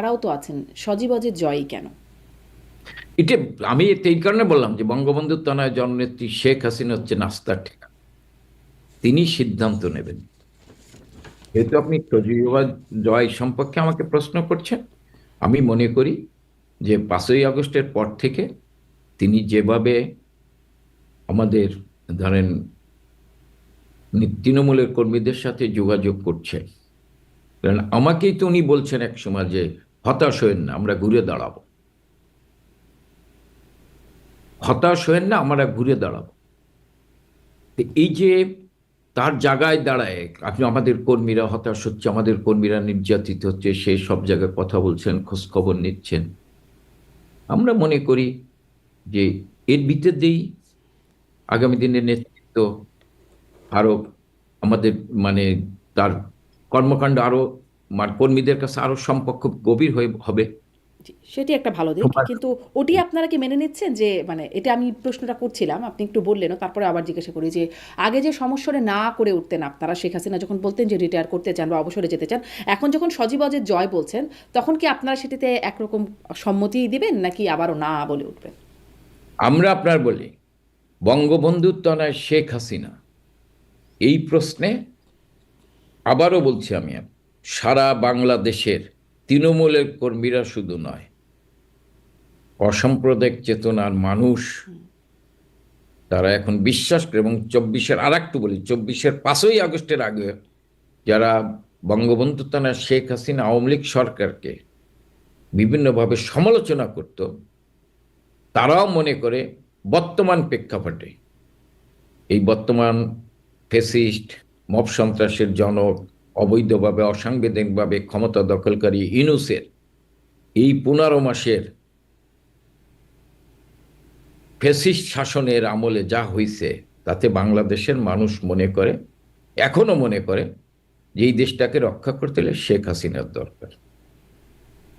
তারাও তো আছেন, সজীব অজের জয়ই কেন? এটা আমি এই কারণে বললাম যে বঙ্গবন্ধুর তনয় জননেত্রী শেখ হাসিনা হচ্ছে নাস্তার ঠিকানা। তিনি সিদ্ধান্ত নেবেন। যেহেতু আপনি সজীববাদ জয় সম্পর্কে আমাকে প্রশ্ন করছেন, আমি মনে করি যে 5ই আগস্টের পর থেকে তিনি যেভাবে আমাদের ধরেন তৃণমূলের কর্মীদের সাথে যোগাযোগ করছেন, কারণ আমাকেই তো উনি বলছেন এক সময় যে হতাশ হয়েন না, আমরা ঘুরে দাঁড়াবো। হতাশ হয়েন না, আমরা ঘুরে দাঁড়াবো। তো এই যে তার জায়গায় দাঁড়ায় আপনি আমাদের কর্মীরা হতাশ হচ্ছে, আমাদের কর্মীরা নির্যাতিত হচ্ছে, সেই সব জায়গায় কথা বলছেন, খোঁজ খবর নিচ্ছেন। আমরা মনে করি যে এর ভিতর দিয়েই আগামী দিনের নেতৃত্ব আরো আমাদের মানে তার কর্মকাণ্ড আরো কর্মীদের কাছে আরো সম্পর্ক গভীর হয়ে হবে। জি, সেটি একটা ভালো দিক। কিন্তু ওটি আপনারা কি মেনে নিচ্ছেন যে, মানে এটা আমি প্রশ্নটা করছিলাম, আপনি একটু বললেনও, তারপরে আবার জিজ্ঞাসা করি যে আগে যে সমস্যাটা না করে উঠতেন আপনারা, শেখ হাসিনা যখন বলতেন যে রিটায়ার করতে চান বা অবসরে যেতে চান, এখন যখন সজীব অজের জয় বলছেন, তখন কি আপনারা সেটিতে একরকম সম্মতি দিবেন নাকি আবারও না বলে উঠবেন? আমরা আপনার বলি বঙ্গবন্ধুর তনয় শেখ হাসিনা এই প্রশ্নে আবারও বলছি আমি, সারা বাংলাদেশের তৃণমূলের কর্মীরা শুধু নয়, অসাম্প্রদায়িক চেতনার মানুষ তারা এখন বিশ্বাস করে, এবং 24-এর আর একটু বলি, 24-এর 5ই আগস্টের আগে যারা বঙ্গবন্ধু তানা শেখ হাসিনা আওয়ামী লীগ সরকারকে বিভিন্নভাবে সমালোচনা করত, তারাও মনে করে বর্তমান প্রেক্ষাপটে এই বর্তমান ফেসিস্ট মব সন্ত্রাসের জনক, অবৈধভাবে অসাংবিধানিকভাবে ক্ষমতা দখলকারী ইউনূসের এই 15 মাসের ফ্যাসিস্ট শাসনের আমলে যা হয়েছে, তাতে বাংলাদেশের মানুষ মনে করে, এখনো মনে করে, যে এই দেশটাকে রক্ষা করতে হলে শেখ হাসিনার দরকার।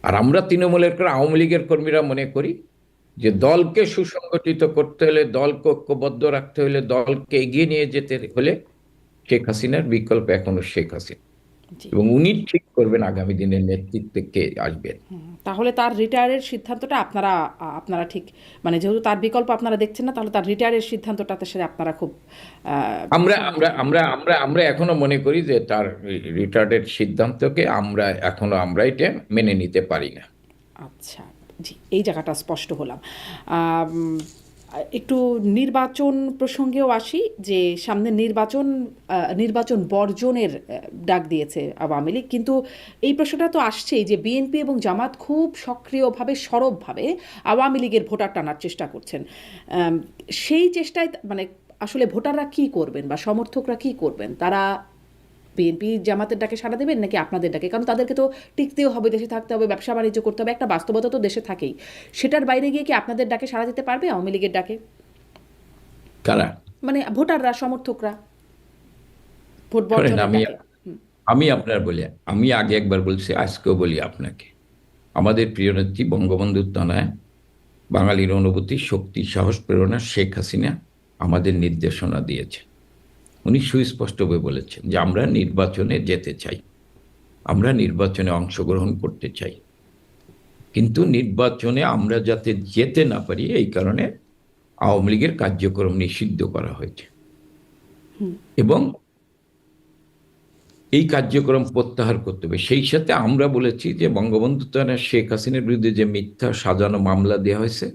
আর আমরা তৃণমূলের আওয়ামী লীগের কর্মীরা মনে করি যে দলকে সুসংগঠিত করতে হলে, দলকে ঐক্যবদ্ধ রাখতে হলে, দলকে এগিয়ে নিয়ে যেতে হলে শেখ হাসিনার বিকল্প এখনো শেখ হাসিনা, জি। এবং উনি ঠিক করবেন আগামী দিনের নেতৃত্বে কে আসবেন। তাহলে তার রিটায়ারের সিদ্ধান্তটা আপনারা, আপনারা ঠিক, মানে যেহেতু তার বিকল্প আপনারা দেখছেন না, তাহলে তার রিটায়ারের সিদ্ধান্তটাতে সাথে আপনারা খুব আমরা আমরা সমর্থন আমরা আমরা আমরা এখনো মনে করি যে তার রিটায়ার্ডের সিদ্ধান্তকে আমরা এটা মেনে নিতে পারি না। আচ্ছা, জি, এই জায়গাটা স্পষ্ট হলাম। আম একটু নির্বাচন প্রসঙ্গেও আসি যে সামনে নির্বাচন, নির্বাচন বর্জনের ডাক দিয়েছে আওয়ামী লীগ। কিন্তু এই প্রশ্নটা তো আসছেই যে বিএনপি এবং জামাত খুব সক্রিয়ভাবে, সরবভাবে আওয়ামী লীগের ভোটার টানার চেষ্টা করছেন। সেই চেষ্টায় মানে আসলে ভোটাররা কী করবেন বা সমর্থকরা কী করবেন? তারা বিএনপি জামাতের ডাকে সাড়া দেবেন নাকি আপনাদের ডাকে? কারণ তাদেরকে তো টিকতেও হবে, দেশে থাকতে হবে, ব্যবসা বাণিজ্য করতে হবে, একটা বাস্তবতা তো দেশে থাকেই। সেটার বাইরে গিয়ে কি আপনাদের ডাকে সাড়া দিতে পারবে আওয়ামী লীগের ডাকে? কারা? মানে ভোটাররা, সমর্থকরা, ভোট শোনেন, বর্জনের আমি ডাকে। হুম। আমি আপনার বলি, আমি আগে একবার বলছি, আজকেও বলি আপনাকে, আমাদের প্রিয় নেত্রী বঙ্গবন্ধুর তনয় বাঙালির অনুভূতি, শক্তি, সাহস, প্রেরণা শেখ হাসিনা আমাদের নির্দেশনা দিয়েছে। উনি সুস্পষ্টভাবে বলেছেন যে আমরা নির্বাচনে যেতে চাই, আমরা নির্বাচনে অংশগ্রহণ করতে চাই, কিন্তু নির্বাচনে আমরা যাতে যেতে না পারি এই কারণে আওয়ামী লীগের কার্যক্রম নিষিদ্ধ করা হয়েছে, এবং এই কার্যক্রম প্রত্যাহার করতে হবে। সেই সাথে আমরা বলেছি যে বঙ্গবন্ধু তারা শেখ হাসিনার বিরুদ্ধে যে মিথ্যা সাজানো মামলা দেওয়া হয়েছে,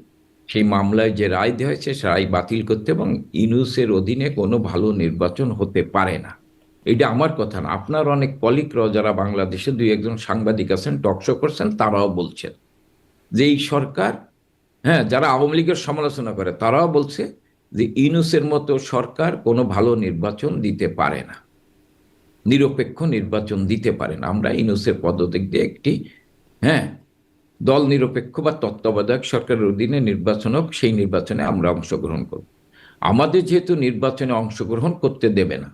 সেই মামলায় যে রায় দেওয়া হয়েছে সে রায় বাতিল করতে, এবং ইউনূসের অধীনে কোনো ভালো নির্বাচন হতে পারে না। এটা আমার কথা না, আপনার অনেক কলিগরাও যারা বাংলাদেশে দুই একজন সাংবাদিক আছেন, টকশো করছেন, তারাও বলছেন যে এই সরকার, হ্যাঁ, যারা আওয়ামী লীগের সমালোচনা করে তারাও বলছে যে ইউনূসের মতো সরকার কোনো ভালো নির্বাচন দিতে পারে না, নিরপেক্ষ নির্বাচন দিতে পারে না। আমরা ইউনূসের পদত্যাগ দিয়ে একটি, হ্যাঁ, দল নিরপেক্ষ বা তত্ত্বাবধায়ক সরকারের অধীনে নির্বাচন হোক, সেই নির্বাচনে আমরা অংশগ্রহণ করব। আমাদের যেহেতু নির্বাচনে অংশগ্রহণ করতে দেবে না,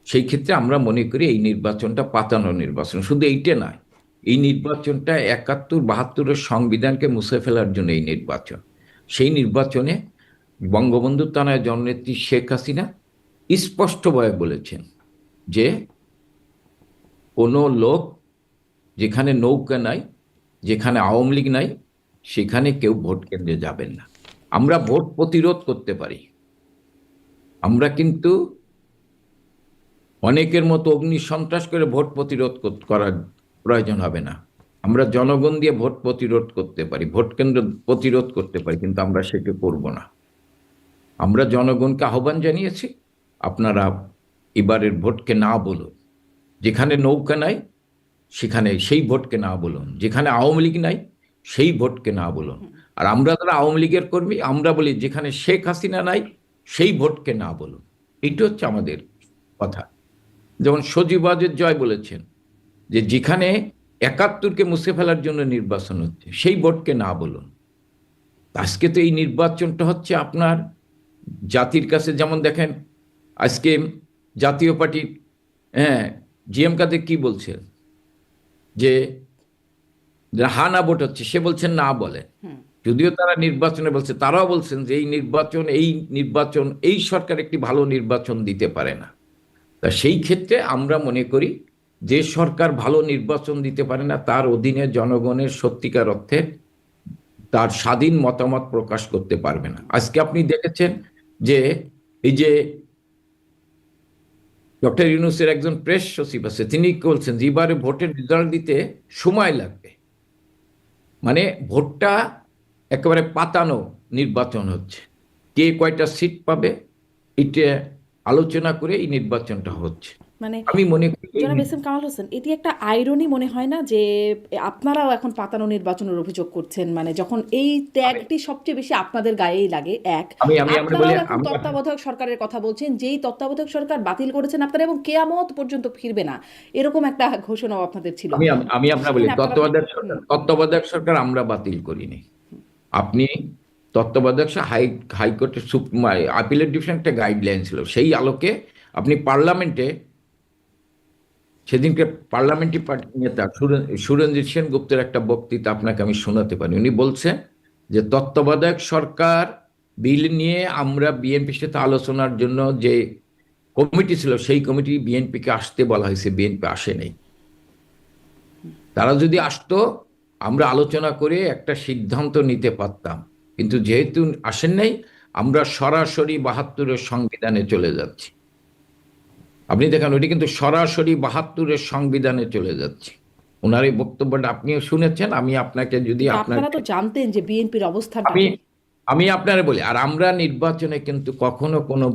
সেই ক্ষেত্রে আমরা মনে করি এই নির্বাচনটা পাতানো নির্বাচন। শুধু এইটা নয়, এই নির্বাচনটা 71-72-এর সংবিধানকে মুছে ফেলার জন্য এই নির্বাচন। সেই নির্বাচনে বঙ্গবন্ধু তানায় জননেত্রী শেখ হাসিনা স্পষ্টভাবে বলেছেন যে কোনো লোক যেখানে নৌকা নাই যেখানে আওয়ামী লীগ নাই সেখানে কেউ ভোট কেন্দ্রে যাবেন না। আমরা ভোট প্রতিরোধ করতে পারি, আমরা কিন্তু অনেকের মতো অগ্নি সন্ত্রাস করে ভোট প্রতিরোধ করার প্রয়োজন হবে না। আমরা জনগণ দিয়ে ভোট প্রতিরোধ করতে পারি, ভোট কেন্দ্র প্রতিরোধ করতে পারি, কিন্তু আমরা সেটা করব না। আমরা জনগণকে আহ্বান জানিয়েছি, আপনারা এবারের ভোটকে না বলুন। যেখানে নৌকা নাই সেখানে সেই ভোটকে না বলুন, যেখানে আওয়ামী লীগ নাই সেই ভোটকে না বলুন। আর আমরা যারা আওয়ামী লীগের কর্মী, আমরা বলি যেখানে শেখ হাসিনা নাই সেই ভোটকে না বলুন। এটা হচ্ছে আমাদের কথা। যেমন সজীব ওয়াজেদ জয় বলেছেন যে যেখানে ৭১কে মুছে ফেলার জন্য নির্বাচন হচ্ছে সেই ভোটকে না বলুন। আজকে তো এই নির্বাচনটা হচ্ছে আপনার জাতির কাছে, যেমন দেখেন আজকে জাতীয় পার্টি, হ্যাঁ, জিএম কাদের কি বলছে যে হা না ভোট হচ্ছে, সে বলছেন না বলেন। যদিও তারা নির্বাচনে বলছে, তারাও বলছেন যে এই নির্বাচন এই সরকার একটি ভালো নির্বাচন দিতে পারে না। তা সেই ক্ষেত্রে আমরা মনে করি যে সরকার ভালো নির্বাচন দিতে পারে না তার অধীনে জনগণের সত্যিকার অর্থে তার স্বাধীন মতামত প্রকাশ করতে পারবে না। আজকে আপনি দেখেছেন যে এই যে ডক্টর ইউনূসের একজন প্রেস সচিব আছে, তিনি বলছেন যে এবারে ভোটের রেজাল্ট দিতে সময় লাগবে। মানে ভোটটা একেবারে পাতানো নির্বাচন হচ্ছে, কে কয়টা সিট পাবে এটা আলোচনা করে এই নির্বাচনটা হচ্ছে। মানে আমি মনে করি জনাব এস এম কামাল হোসেন, এটি একটা আইরনি মনে হয় না যে আপনারাও এখন পাতানো নির্বাচনের অভিযোগ করছেন? মানে যখন এই ত্যাগটি সবচেয়ে বেশি আপনাদের গায়েই লাগে, এক আপনারাও এখন তত্ত্বাবধায়ক সরকারের কথা বলছেন, যেই তত্ত্বাবধায়ক সরকার বাতিল করেছেন আপনারা এবং কেয়ামত পর্যন্ত ফিরবে না, এরকম একটা ঘোষণাও আপনাদের ছিল। আমি আপনার বলি তত্ত্বাবধায়ক সরকার আমরা বাতিল করিনি। আপনি তত্ত্বাবধায়ক হাইকোর্টের আপিলের ডিভিশন একটা গাইডলাইন ছিল, সেই আলোকে আপনি পার্লামেন্টে সেদিনকে পার্লামেন্টারি পার্টি নেতা সুরঞ্জিত সেনগুপ্তের একটা বক্তৃতা আপনাকে আমি শোনাতে পারি। উনি বলছেন যে তত্ত্বাবধায়ক সরকার বিল নিয়ে আমরা বিএনপির সাথে আলোচনার জন্য যে কমিটি ছিল সেই কমিটি বিএনপিকে আসতে বলা হয়েছে, বিএনপি আসে নাই। তারা যদি আসতো আমরা আলোচনা করে একটা সিদ্ধান্ত নিতে পারতাম, কিন্তু যেহেতু আসেন নাই আমরা সরাসরি ৭২-এর সংবিধানে চলে যাচ্ছি। আপনি দেখেন ওইটি কিন্তু সরাসরি ৭২-এর সংবিধানে চলে যাচ্ছে। ওনার এই বক্তব্যটা আপনিও শুনেছেন। আমি আপনাকে যদি আপনারা তো জানতেন যে বিএনপির অবস্থান, আমি আপনারা বলি, আর আমরা নির্বাচনে কিন্তু কখনো কোনো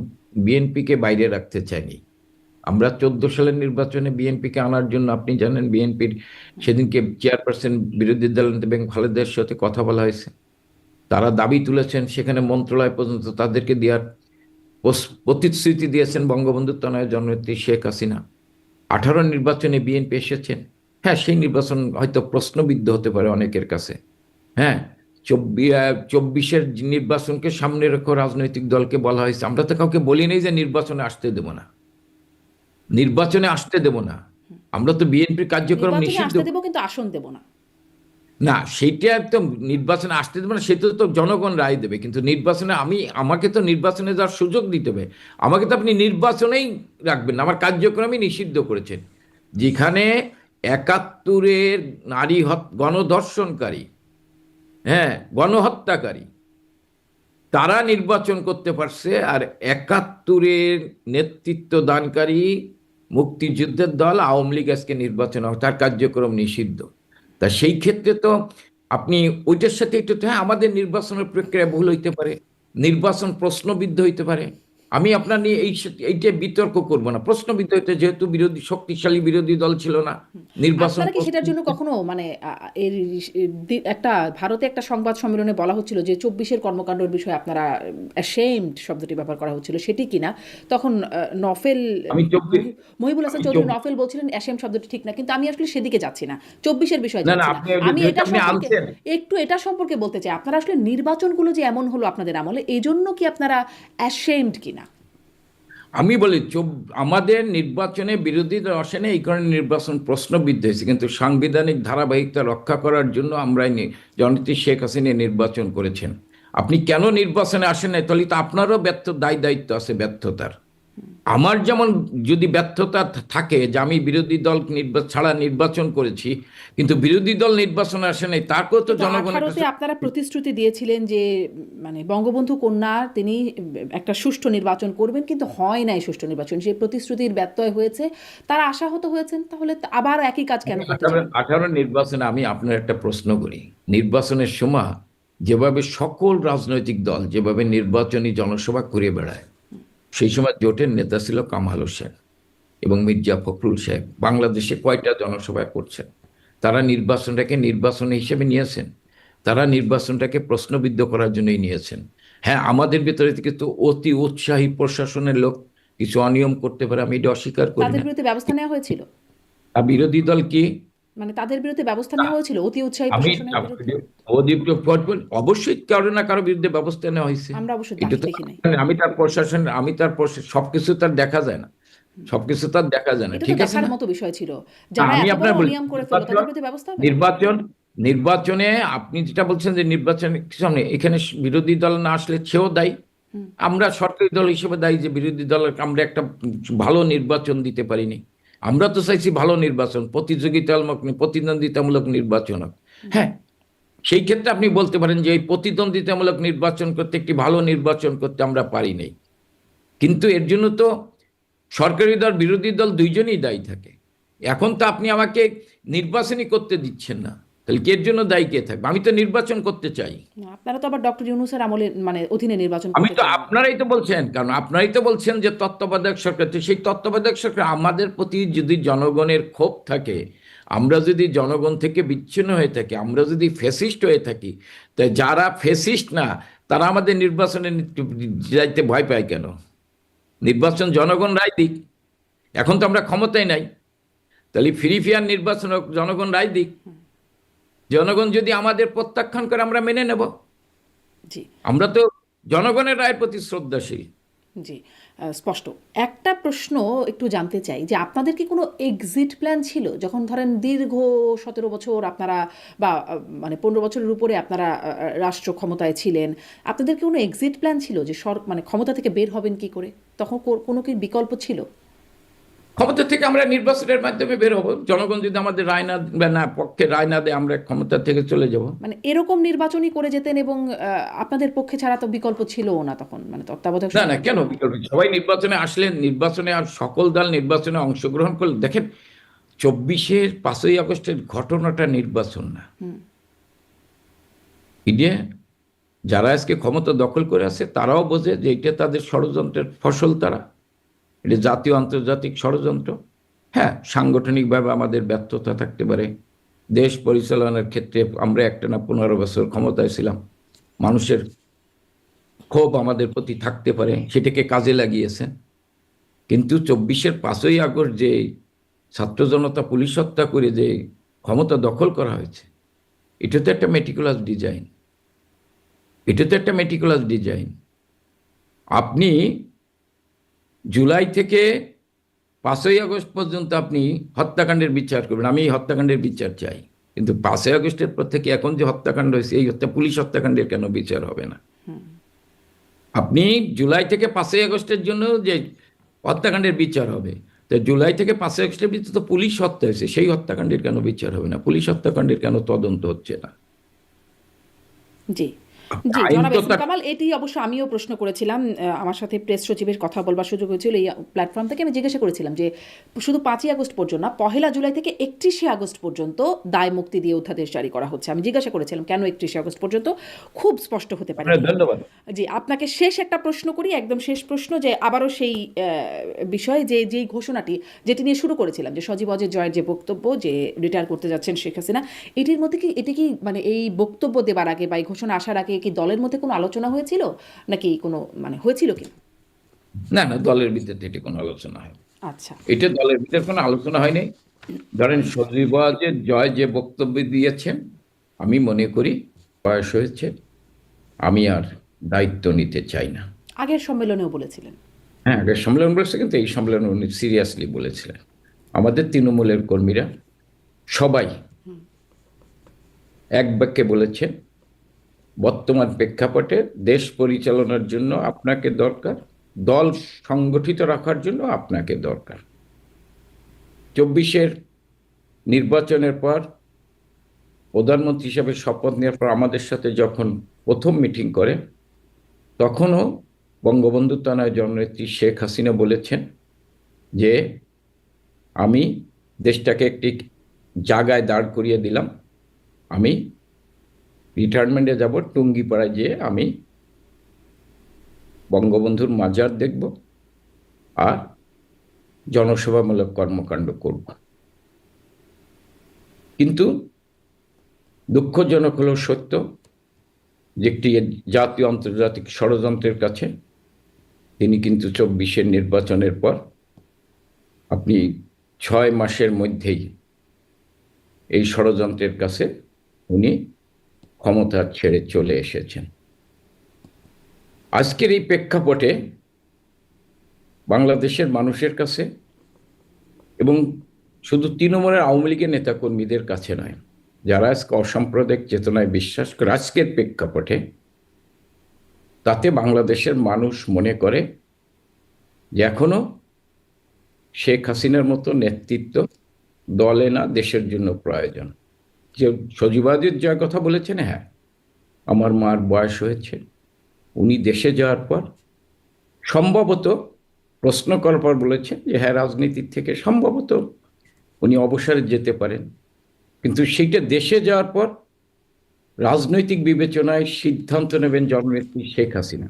বিএনপিকে বাইরে রাখতে চাইনি। আমরা 14 সালের নির্বাচনে বিএনপিকে আনার জন্য, আপনি জানেন বিএনপির সেদিনকে চেয়ারপারসন বিরোধী দলনেতা বেগম খালেদার সাথে কথা বলা হয়েছে, তারা দাবি তুলেছেন, সেখানে মন্ত্রণালয় পর্যন্ত তাদেরকে দেওয়ার প্রতিশ্রুতি দিয়েছেন বঙ্গবন্ধু তনয় জননেত্রী শেখ হাসিনা। 18 নির্বাচনে বিএনপি এসেছেন, হ্যাঁ সেই নির্বাচন হয়তো প্রশ্নবিদ্ধ হতে পারে অনেকের কাছে, হ্যাঁ 24-এর নির্বাচনকে সামনে রেখে রাজনৈতিক দলকে বলা হয়েছে, আমরা তো কাউকে বলি নাই যে নির্বাচনে আসতে দেব না, নির্বাচনে আসতে দেব না, আমরা তো বিএনপির কার্যক্রম নিষিদ্ধ দেব কিন্তু আসন দেব না। না, সেইটা তো নির্বাচনে আসতে দেবে না, সেটা তো জনগণ রায় দেবে, কিন্তু নির্বাচনে আমাকে তো নির্বাচনে যাওয়ার সুযোগ দিতে হবে। আমাকে তো আপনি নির্বাচনেই রাখবেন না, আমার কার্যক্রমই নিষিদ্ধ করেছেন। যেখানে ৭১-এর নারী গণধর্ষণকারী, হ্যাঁ গণহত্যাকারী, তারা নির্বাচন করতে পারছে, আর ৭১-এর নেতৃত্ব দানকারী মুক্তিযুদ্ধের দল আওয়ামী লীগ আজকে নির্বাচন তার কার্যক্রম নিষিদ্ধ। তা সেই ক্ষেত্রে তো আপনি ওইটার সাথে একটু, হ্যাঁ আমাদের নির্বাচনের প্রক্রিয়া ভুল হইতে পারে, নির্বাচন প্রশ্নবিদ্ধ হইতে পারে, আমি আপনার নিয়ে এইটা বিতর্ক করবো না। প্রশ্নবিদ্ধ হইতে, যেহেতু শক্তিশালী বিরোধী দল ছিল না নির্বাচন। আপনারা কি সেটার জন্য কখনো মানে একটা ভারতে একটা সংবাদ সম্মেলনে বলা হচ্ছিল যে 24-এর কর্মকাণ্ডের বিষয়ে আপনারা অ্যাশেমড শব্দটি ব্যবহার করা হচ্ছিল, সেটি কিনা? তখন মহিবুল হাসান চৌধুরী নফেল বলছিলেন অ্যাশেমড শব্দটি ঠিক না, কিন্তু আমি আসলে সেদিকে যাচ্ছি না, 24-এর বিষয়ে যাচ্ছি না। আমি এটা সম্পর্কে বলতে চাই, আপনারা আসলে নির্বাচনগুলো যে এমন হলো আপনাদের আমলে, এই জন্য কি আপনারা অ্যাশেমড কিনা? আমি বলি আমাদের নির্বাচনে বিরোধী দল আসে না, এই কারণে নির্বাচন প্রশ্নবিদ্ধ হয়েছে, কিন্তু সাংবিধানিক ধারাবাহিকতা রক্ষা করার জন্য আমরা জননেত্রী শেখ হাসিনা নির্বাচন করেছেন। আপনি কেন নির্বাচনে আসেন না, তাহলে তো আপনারও দায়িত্ব আছে ব্যর্থতার। আমার যেমন যদি ব্যর্থতা থাকে যে আমি বিরোধী দল ছাড়া নির্বাচন করেছি, কিন্তু বিরোধী দল নির্বাচনে আসে নাই, তাকেও তো কিন্তু জনগণের 18-তে কাছে। আপনারা প্রতিশ্রুতি দিয়েছিলেন যে মানে বঙ্গবন্ধু কন্যা তিনি একটা সুষ্ঠু নির্বাচন করবেন, কিন্তু হয় নাই সুষ্ঠু নির্বাচন, সেই প্রতিশ্রুতির ব্যত্যয় হয়েছে, তারা আশাহত হয়েছেন, তাহলে আবার একই কাজ কেন করতে 18 যাবেন? 18 নির্বাচনে আমি আপনার একটা প্রশ্ন করি। নির্বাচনের সময় যেভাবে সকল রাজনৈতিক দল যেভাবে নির্বাচনী জনসভা করে বেড়ায়, সেই সময় জোটের নেতা ছিল কামাল হোসেন এবং মির্জা ফখরুল সাহেব। বাংলাদেশে কয়টা জনসভায় করছেন? তারা নির্বাচনটাকে নির্বাচন হিসেবে নিয়েছেন, তারা নির্বাচনটাকে প্রশ্নবিদ্ধ করার জন্যই নিয়েছেন। হ্যাঁ, আমাদের ভিতরে থেকে তো অতি উৎসাহী প্রশাসনের লোক কিছু অনিয়ম করতে পারে, আমি এটা অস্বীকার করি তাদের না। বিরুদ্ধে ব্যবস্থা নেওয়া হয়েছিল? আর বিরোধী দল কি? মানে তাদের বিরুদ্ধে ব্যবস্থা নেওয়া হয়েছিল অতি উৎসাহী আমি প্রশাসনের বিরুদ্ধে? অবশ্যই কারো না কারো বিরুদ্ধে ব্যবস্থা নেওয়া হয়েছে। আমরা অবশ্য এটা তো দেখি নাই। আমি তার সবকিছু তার দেখা যায় না, সবকিছু তার দেখা যায় না, এটা তো ঠিক আছে দেখার না? মতো বিষয় ছিল, যারা আমি এত বড় আপনার বলি, অনিয়ম করে ফেললো নির্বাচন তাদের বিরুদ্ধে ব্যবস্থা হবে না? নির্বাচন নির্বাচনে আপনি যেটা বলছেন যে নির্বাচনে কিছু নেই, এখানে বিরোধী দল না আসলে সেও দায়ী। আমরা সরকারি দল হিসেবে দায়ী যে বিরোধী দলের আমরা একটা ভালো নির্বাচন দিতে পারিনি। আমরা তো চাইছি ভালো নির্বাচন, প্রতিদ্বন্দ্বিতামূলক নির্বাচন হোক। হ্যাঁ, সেই ক্ষেত্রে আপনি বলতে পারেন যে এই প্রতিদ্বন্দ্বিতামূলক নির্বাচন করতে, একটি ভালো নির্বাচন করতে আমরা পারি নাই। কিন্তু এর জন্য তো সরকারি দল বিরোধী দল দুইজনই দায়ী থাকে। এখন তো আপনি আমাকে নির্বাচনই করতে দিচ্ছেন না, তাহলে এর জন্য দায়ী কে থাকবে? আমি তো নির্বাচন করতে চাই। না, আপনারা তো আবার ডক্টর ইউনূসের আমলে মানে অধীনে নির্বাচন আমি করতে তো, চান না। আপনারাই তো বলছেন, কারণ আপনারাই তো বলছেন যে তত্ত্বাবধায়ক সরকার, তো সেই তত্ত্বাবধায়ক সরকার আমাদের প্রতি যদি জনগণের ক্ষোভ থাকে, আমরা যদি জনগণ থেকে বিচ্ছিন্ন হয়ে থাকি, আমরা যদি ফ্যাসিস্ট হয়ে থাকি, তাই যারা ফ্যাসিস্ট না তারা আমাদের নির্বাচনে যাইতে ভয় পায় কেন? নির্বাচন জনগণ রায় দিক। এখন তো আমরা ক্ষমতায় নাই, তাহলে ফ্রি ফেয়ার নির্বাচন হোক, জনগণ রায় দিক। জনগণ যদি আমাদের প্রত্যাখ্যান করে আমরা মেনে নেব। জি। আমরা তো জনগণের রায়ের প্রতি শ্রদ্ধাশীল। জি, স্পষ্ট। একটা প্রশ্ন একটু জানতে চাই যে আপনাদের কি কোনো এক্সিট প্ল্যান ছিল যখন ধরেন দীর্ঘ 17 বছর আপনারা বা মানে 15 বছরের উপরে আপনারা রাষ্ট্র ক্ষমতায় ছিলেন, আপনাদের কি কোনো এক্সিট প্ল্যান ছিল যে মানে ক্ষমতা থেকে বের হবেন কি করে? তখন কোনো কি বিকল্প ছিল? ক্ষমতা থেকে আমরা নির্বাচনের মাধ্যমে বের হবো, জনগণ যদি আমাদের রায় না বা না পক্ষে রায় না দেয় আমরা ক্ষমতা থেকে চলে যাব। মানে এরকম নির্বাচনই করে যেতেন এবং আপনাদের পক্ষে ছাড়া তো বিকল্প ছিলও না তখন, মানে তত্ত্বাবধায়ক না না, সরকার কেন ছিল। বিকল্প? সবাই নির্বাচনে আসলেন, নির্বাচনে আর সকল দল নির্বাচনে অংশগ্রহণ করলেন। দেখেন, 5ই আগস্টের ঘটনাটা নির্বাচন না। ইডিয়া যারা আজকে ক্ষমতা দখল করে আছে তারাও বোঝে যে এটা তাদের ষড়যন্ত্রের ফসল। তারা, এটা জাতীয় আন্তর্জাতিক ষড়যন্ত্র। হ্যাঁ, সাংগঠনিকভাবে আমাদের ব্যর্থতা থাকতে পারে, দেশ পরিচালনার ক্ষেত্রে আমরা একটানা 15 বছর ক্ষমতায় ছিলাম, মানুষের ক্ষোভ আমাদের প্রতি থাকতে পারে, সেটাকে কাজে লাগিয়েছে। কিন্তু 5ই আগস্ট যে ছাত্র জনতা পুলিশ হত্যা করে যে ক্ষমতা দখল করা হয়েছে, এটা তো একটা মেটিকুলাস ডিজাইন। এটা তো একটা মেটিকুলাস ডিজাইন। আপনি জুলাই থেকে 5ই আগস্ট পর্যন্ত আপনি হত্যাকাণ্ডের বিচার করবেন, আমি এই হত্যাকাণ্ডের বিচার চাই। কিন্তু 5ই আগস্টের পর থেকে এখন যে হত্যাকাণ্ড হয়েছে, এই পুলিশ হত্যাকাণ্ডের কেন বিচার হবে না? আপনি জুলাই থেকে 5ই আগস্টের জন্য যে হত্যাকাণ্ডের বিচার হবে, তো জুলাই থেকে 5ই আগস্টের ভিতরে তো পুলিশ হত্যা হয়েছে, সেই হত্যাকাণ্ডের কেন বিচার হবে না? পুলিশ হত্যাকাণ্ডের কেন তদন্ত হচ্ছে না? জি, জি, আইন জনাব তো এফএম কামাল, এটি অবশ্য আমিও প্রশ্ন করেছিলাম। আমার সাথে প্রেস সচিবের কথা বলবার সুযোগ হয়েছিল এই প্ল্যাটফর্ম থেকে। আমি জিজ্ঞাসা করেছিলাম যে শুধু 5ই আগস্ট পর্যন্ত না, 1লা জুলাই থেকে 31শে আগস্ট পর্যন্ত দায় মুক্তি দিয়ে অধ্যাদেশ জারি করা হচ্ছে। আমি জিজ্ঞাসা করেছিলাম কেন 31শে আগস্ট পর্যন্ত, খুব স্পষ্ট হতে পারে। ধন্যবাদ। জি, আপনাকে শেষ একটা প্রশ্ন করি, একদম শেষ প্রশ্ন, যে আবারও সেই বিষয়ে যেই ঘোষণাটি যেটি নিয়ে শুরু করেছিলাম, যে সজীব অজয় জয়ের যে বক্তব্য যে রিটায়ার করতে যাচ্ছেন শেখ হাসিনা, এটির মধ্যে কি এটি কি মানে এই বক্তব্য দেবার আগে বা এই ঘোষণা আসার আগে কি দলের মধ্যে কোনো আলোচনা হয়েছিল, নাকি কোনো মানে হয়েছিল কি? না না, দলের ভিতরে এটি কোনো আলোচনা হয়, আচ্ছা। এটা দলের ভিতরে কোনো আলোচনা হয়নি। ধরেন সজীব ওয়াজেদ জয় যে বক্তব্য দিয়েছেন, আমি মনে করি বয়স হয়েছে, আমি আর দায়িত্ব নিতে চাই না। আগের সম্মেলনেও বলেছিলেন। হ্যাঁ, আগের সম্মেলন বলেছে, কিন্তু এই সম্মেলনে উনি সিরিয়াসলি বলেছিলেন। আমাদের তৃণমূলের কর্মীরা সবাই এক বাক্যে বলেছেন, বর্তমান প্রেক্ষাপটে দেশ পরিচালনার জন্য আপনাকে দরকার, দল সংগঠিত রাখার জন্য আপনাকে দরকার। 24-এর নির্বাচনের পর প্রধানমন্ত্রী হিসেবে শপথ নেওয়ার পর আমাদের সাথে যখন প্রথম মিটিং করে, তখনও বঙ্গবন্ধু কন্যা জননেত্রী শেখ হাসিনা বলেছেন যে আমি দেশটাকে একটি জায়গায় দাঁড় করিয়ে দিলাম, আমি রিটায়ারমেন্টে যাব, টুঙ্গিপাড়ায় যেয়ে আমি বঙ্গবন্ধুর মাজার দেখব আর জনসেবামূলক কর্মকাণ্ড করব। কিন্তু দুঃখজনক হলেও সত্য যে একটি জাতীয় আন্তর্জাতিক ষড়যন্ত্রের কাছে তিনি কিন্তু 24-এর নির্বাচনের পর আপনি 6 মাসের মধ্যেই এই ষড়যন্ত্রের কাছে উনি ক্ষমতা ছেড়ে চলে এসেছেন। আজকের এই প্রেক্ষাপটে বাংলাদেশের মানুষের কাছে এবং শুধু তৃণমূলের আওয়ামী লীগের নেতাকর্মীদের কাছে নয়, যারা আজকে অসাম্প্রদায়িক চেতনায় বিশ্বাস করে, আজকের প্রেক্ষাপটে তাতে বাংলাদেশের মানুষ মনে করে যে এখনো শেখ হাসিনার মতো নেতৃত্ব দলে না দেশের জন্য প্রয়োজন। যে সজীবাদের যা কথা বলেছেন, হ্যাঁ, আমার মার বয়স হয়েছে, উনি দেশে যাওয়ার পর সম্ভবত প্রশ্ন করার পর বলেছেন যে হ্যাঁ, রাজনীতির থেকে সম্ভবত উনি অবসরে যেতে পারেন, কিন্তু সেইটা দেশে যাওয়ার পর রাজনৈতিক বিবেচনায় সিদ্ধান্ত নেবেন জননেত্রী শেখ হাসিনা।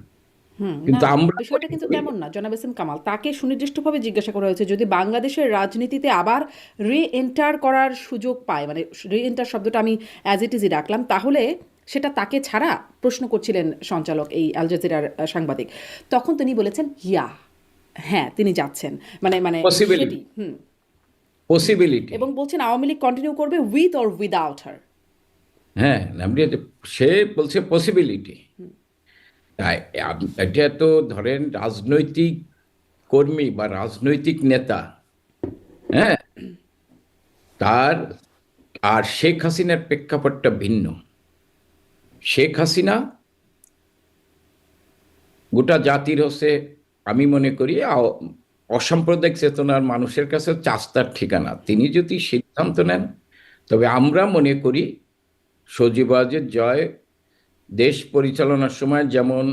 কিন্তু না, আমরা বিষয়টা কিন্তু তেমন না জনাব এস এম কামাল। তাকে সুনির্দিষ্টভাবে জিজ্ঞাসা করা হয়েছে যদি বাংলাদেশের রাজনীতিতে আবার রি এন্টার করার সুযোগ পায়, মানে রি এন্টার শব্দটা আমি অ্যাজ ইট ইজই রাখলাম, তাহলে সেটা তাকে ছাড়া প্রশ্ন করছিলেন সঞ্চালক, এই আল জাজিরার সাংবাদিক। তখন তিনি বলেছেন ইয়া, হ্যাঁ তিনি যাচ্ছেন, মানে মানে পসিবিলিটি, সেটি পসিবিলিটি, এবং বলছেন আওয়ামী লীগ কন্টিনিউ করবে উইথ অর উইদাউট হার। হ্যাঁ, সে বলছে পসিবিলিটি। তাই এটা তো ধরেন রাজনৈতিক কর্মী বা রাজনৈতিক নেতা, হ্যাঁ, তার আর শেখ হাসিনার প্রেক্ষাপটটা ভিন্ন। শেখ হাসিনা গোটা জাতির হচ্ছে, আমি মনে করি অসাম্প্রদায়িক চেতনার মানুষের কাছে চাস্তার ঠিকানা। তিনি যদি সিদ্ধান্ত নেন, তবে আমরা মনে করি সজীবাজের জয় দেশ পরিচালনার সময় যেমন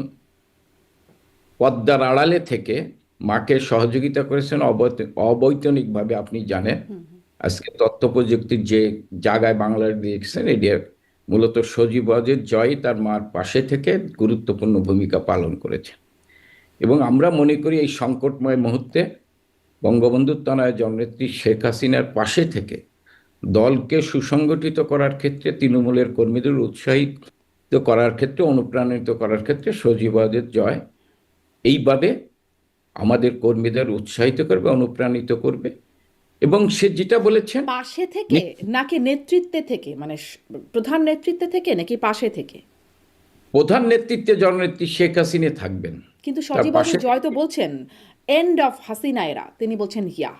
পদ্মার আড়ালে থেকে মাকে সহযোগিতা করেছেন অবৈতনিকভাবে, আপনি জানেন আজকে তথ্য প্রযুক্তির যে জায়গায় বাংলাদেশ দিয়েছেন, এটি মূলত সজীবাজের জয় তার মার পাশে থেকে গুরুত্বপূর্ণ ভূমিকা পালন করেছে। এবং আমরা মনে করি এই সংকটময় মুহূর্তে বঙ্গবন্ধু কন্যা জননেত্রী শেখ হাসিনার পাশে থেকে দলকে সুসংগঠিত করার ক্ষেত্রে, তৃণমূলের কর্মীদের উৎসাহিত করার ক্ষেত্রে, অনুপ্রাণিত করার ক্ষেত্রে সজীবাজের জয় এইভাবে আমাদের কর্মীদের উৎসাহিত করবে, অনুপ্রাণিত করবে। এবং সে যেটা বলেছেন, পাশে থেকে নাকি নেতৃত্বে থেকে, মানে প্রধান নেতৃত্বে থেকে নাকি পাশে থেকে? প্রধান নেতৃত্বে জননেত্রী শেখ হাসিনা থাকবেন, কিন্তু তার সজীব পাশে জয় তো বলছেন এন্ড অফ হাসিনা এরা, তিনি বলছেন ইয়া।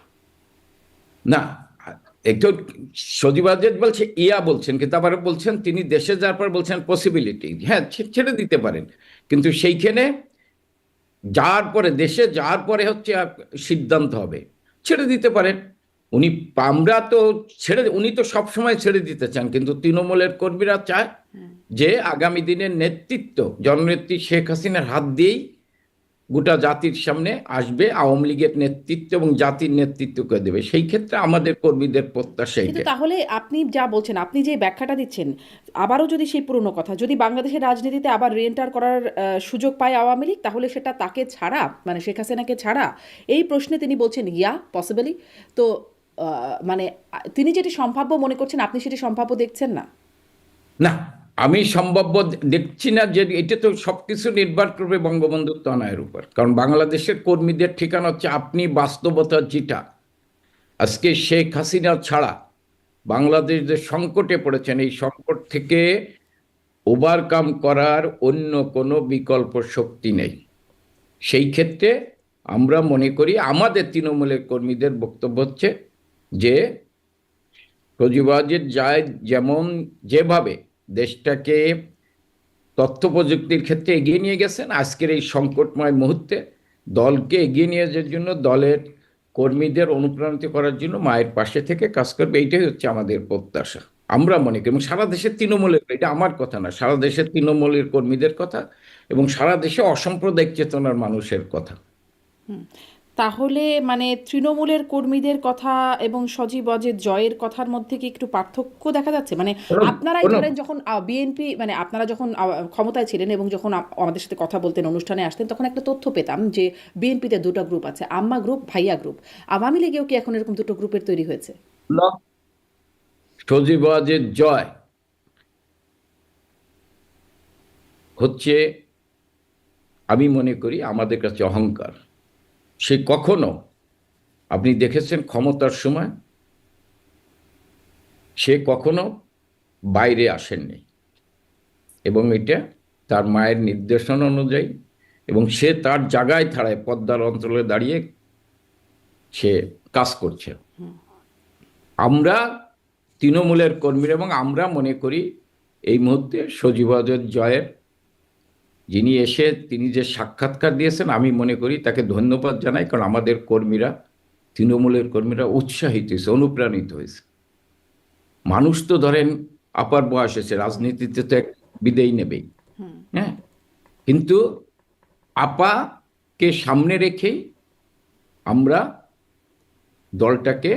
না, একটু সজীবাজেদ বলছে ইয়া বলছেন, কিন্তু আবার বলছেন তিনি দেশে যাওয়ার পর বলছেন পসিবিলিটি, হ্যাঁ ছেড়ে দিতে পারেন, কিন্তু সেইখানে যাওয়ার পরে, দেশে যাওয়ার পরে হচ্ছে সিদ্ধান্ত হবে, ছেড়ে দিতে পারেন উনি। আমরা তো উনি তো সবসময় ছেড়ে দিতে চান, কিন্তু তৃণমূলের কর্মীরা চায় যে আগামী দিনের নেতৃত্ব জননেত্রী শেখ হাসিনার হাত দিয়েই গোটা জাতির সামনে আসবে, আওয়ামী লীগের নেতৃত্ব এবং জাতির নেতৃত্বকে দেবে। সেই ক্ষেত্রে আমাদের কর্মীদের প্রত্যাশা কিন্তু এটা। তাহলে আপনি যা বলছেন, আপনি যে ব্যাখ্যাটা দিচ্ছেন, আবারও যদি সেই পুরনো কথা, যদি বাংলাদেশের রাজনীতিতে আবার রিএন্টার করার সুযোগ পায় আওয়ামী লীগ, তাহলে সেটা তাকে ছাড়া, মানে শেখ হাসিনাকে ছাড়া, এই প্রশ্নে তিনি বলছেন ইয়া পসিবলি। তো মানে তিনি যেটি সম্ভাব্য মনে করছেন, আপনি সেটি সম্ভাব্য দেখছেন না? না, আমি সম্ভাব্য দেখছি না। যে এটা তো সবকিছু নির্ভর করবে বঙ্গবন্ধু তনয়ের উপর, কারণ বাংলাদেশের কর্মীদের ঠিকানা হচ্ছে আপনি বাস্তবতা যেটা। আজকে শেখ হাসিনা ছাড়া বাংলাদেশ যে সংকটে পড়েছেন, এই সংকট থেকে ওভারকাম করার অন্য কোনো বিকল্প শক্তি নেই। সেই ক্ষেত্রে আমরা মনে করি, আমাদের তৃণমূলের কর্মীদের বক্তব্য হচ্ছে যে সজীবাজের যায় যেমন যেভাবে দেশটাকে তথ্য প্রযুক্তির ক্ষেত্রে এগিয়ে নিয়ে গেছেন, আজকের এই সংকটময় মুহূর্তে দলকে এগিয়ে নিয়ে যাওয়ার জন্য, দলের কর্মীদের অনুপ্রাণিত করার জন্য মায়ের পাশে থেকে কাজ করবে, এইটাই হচ্ছে আমাদের প্রত্যাশা। আমরা মনে করি, এবং সারা দেশের তৃণমূলের, এটা আমার কথা না, সারা দেশের তৃণমূলের কর্মীদের কথা এবং সারা দেশে অসাম্প্রদায়িক চেতনার মানুষের কথা। তাহলে মানে তৃণমূলের কর্মীদের কথা এবং সজীব অজের জয়ের কথার মধ্যে কি একটু পার্থক্য দেখা যাচ্ছে? মানে কোনো আপনারাই কোনো ধরেন যখন বিএনপি, মানে আপনারা যখন ক্ষমতায় ছিলেন এবং যখন আমাদের সাথে কথা বলতেন, অনুষ্ঠানে আসতেন, তখন একটা তথ্য পেতাম যে বিএনপিতে দুটো গ্রুপ আছে, আম্মা গ্রুপ, ভাইয়া গ্রুপ। আওয়ামী লীগেও কি এখন এরকম দুটো গ্রুপের তৈরি হয়েছে? সজীব ওয়াজেদ জয় হচ্ছে, আমি মনে করি, আমাদের কাছে অহংকার। সে কখনো, আপনি দেখেছেন ক্ষমতার সময় সে কখনো বাইরে আসেননি, এবং এটা তার মায়ের নির্দেশনা অনুযায়ী, এবং সে তার জায়গায় থাড়ায় পদ্মার অঞ্চলে দাঁড়িয়ে সে কাজ করছে। আমরা তৃণমূলের কর্মীরা এবং আমরা মনে করি এই মুহূর্তে সজীব ওয়াজেদ জয়ের, যিনি এসে তিনি যে সাক্ষাৎকার দিয়েছেন, আমি মনে করি তাকে ধন্যবাদ জানাই, কারণ আমাদের কর্মীরা, তৃণমূলের কর্মীরা উৎসাহিত হয়েছে, অনুপ্রাণিত হয়েছে। মানুষ তো ধরেন আপার বয়স হয়েছে, রাজনীতিতে তো এক বিদেয় নেবেই, হ্যাঁ, কিন্তু আপাকে সামনে রেখেই আমরা দলটাকে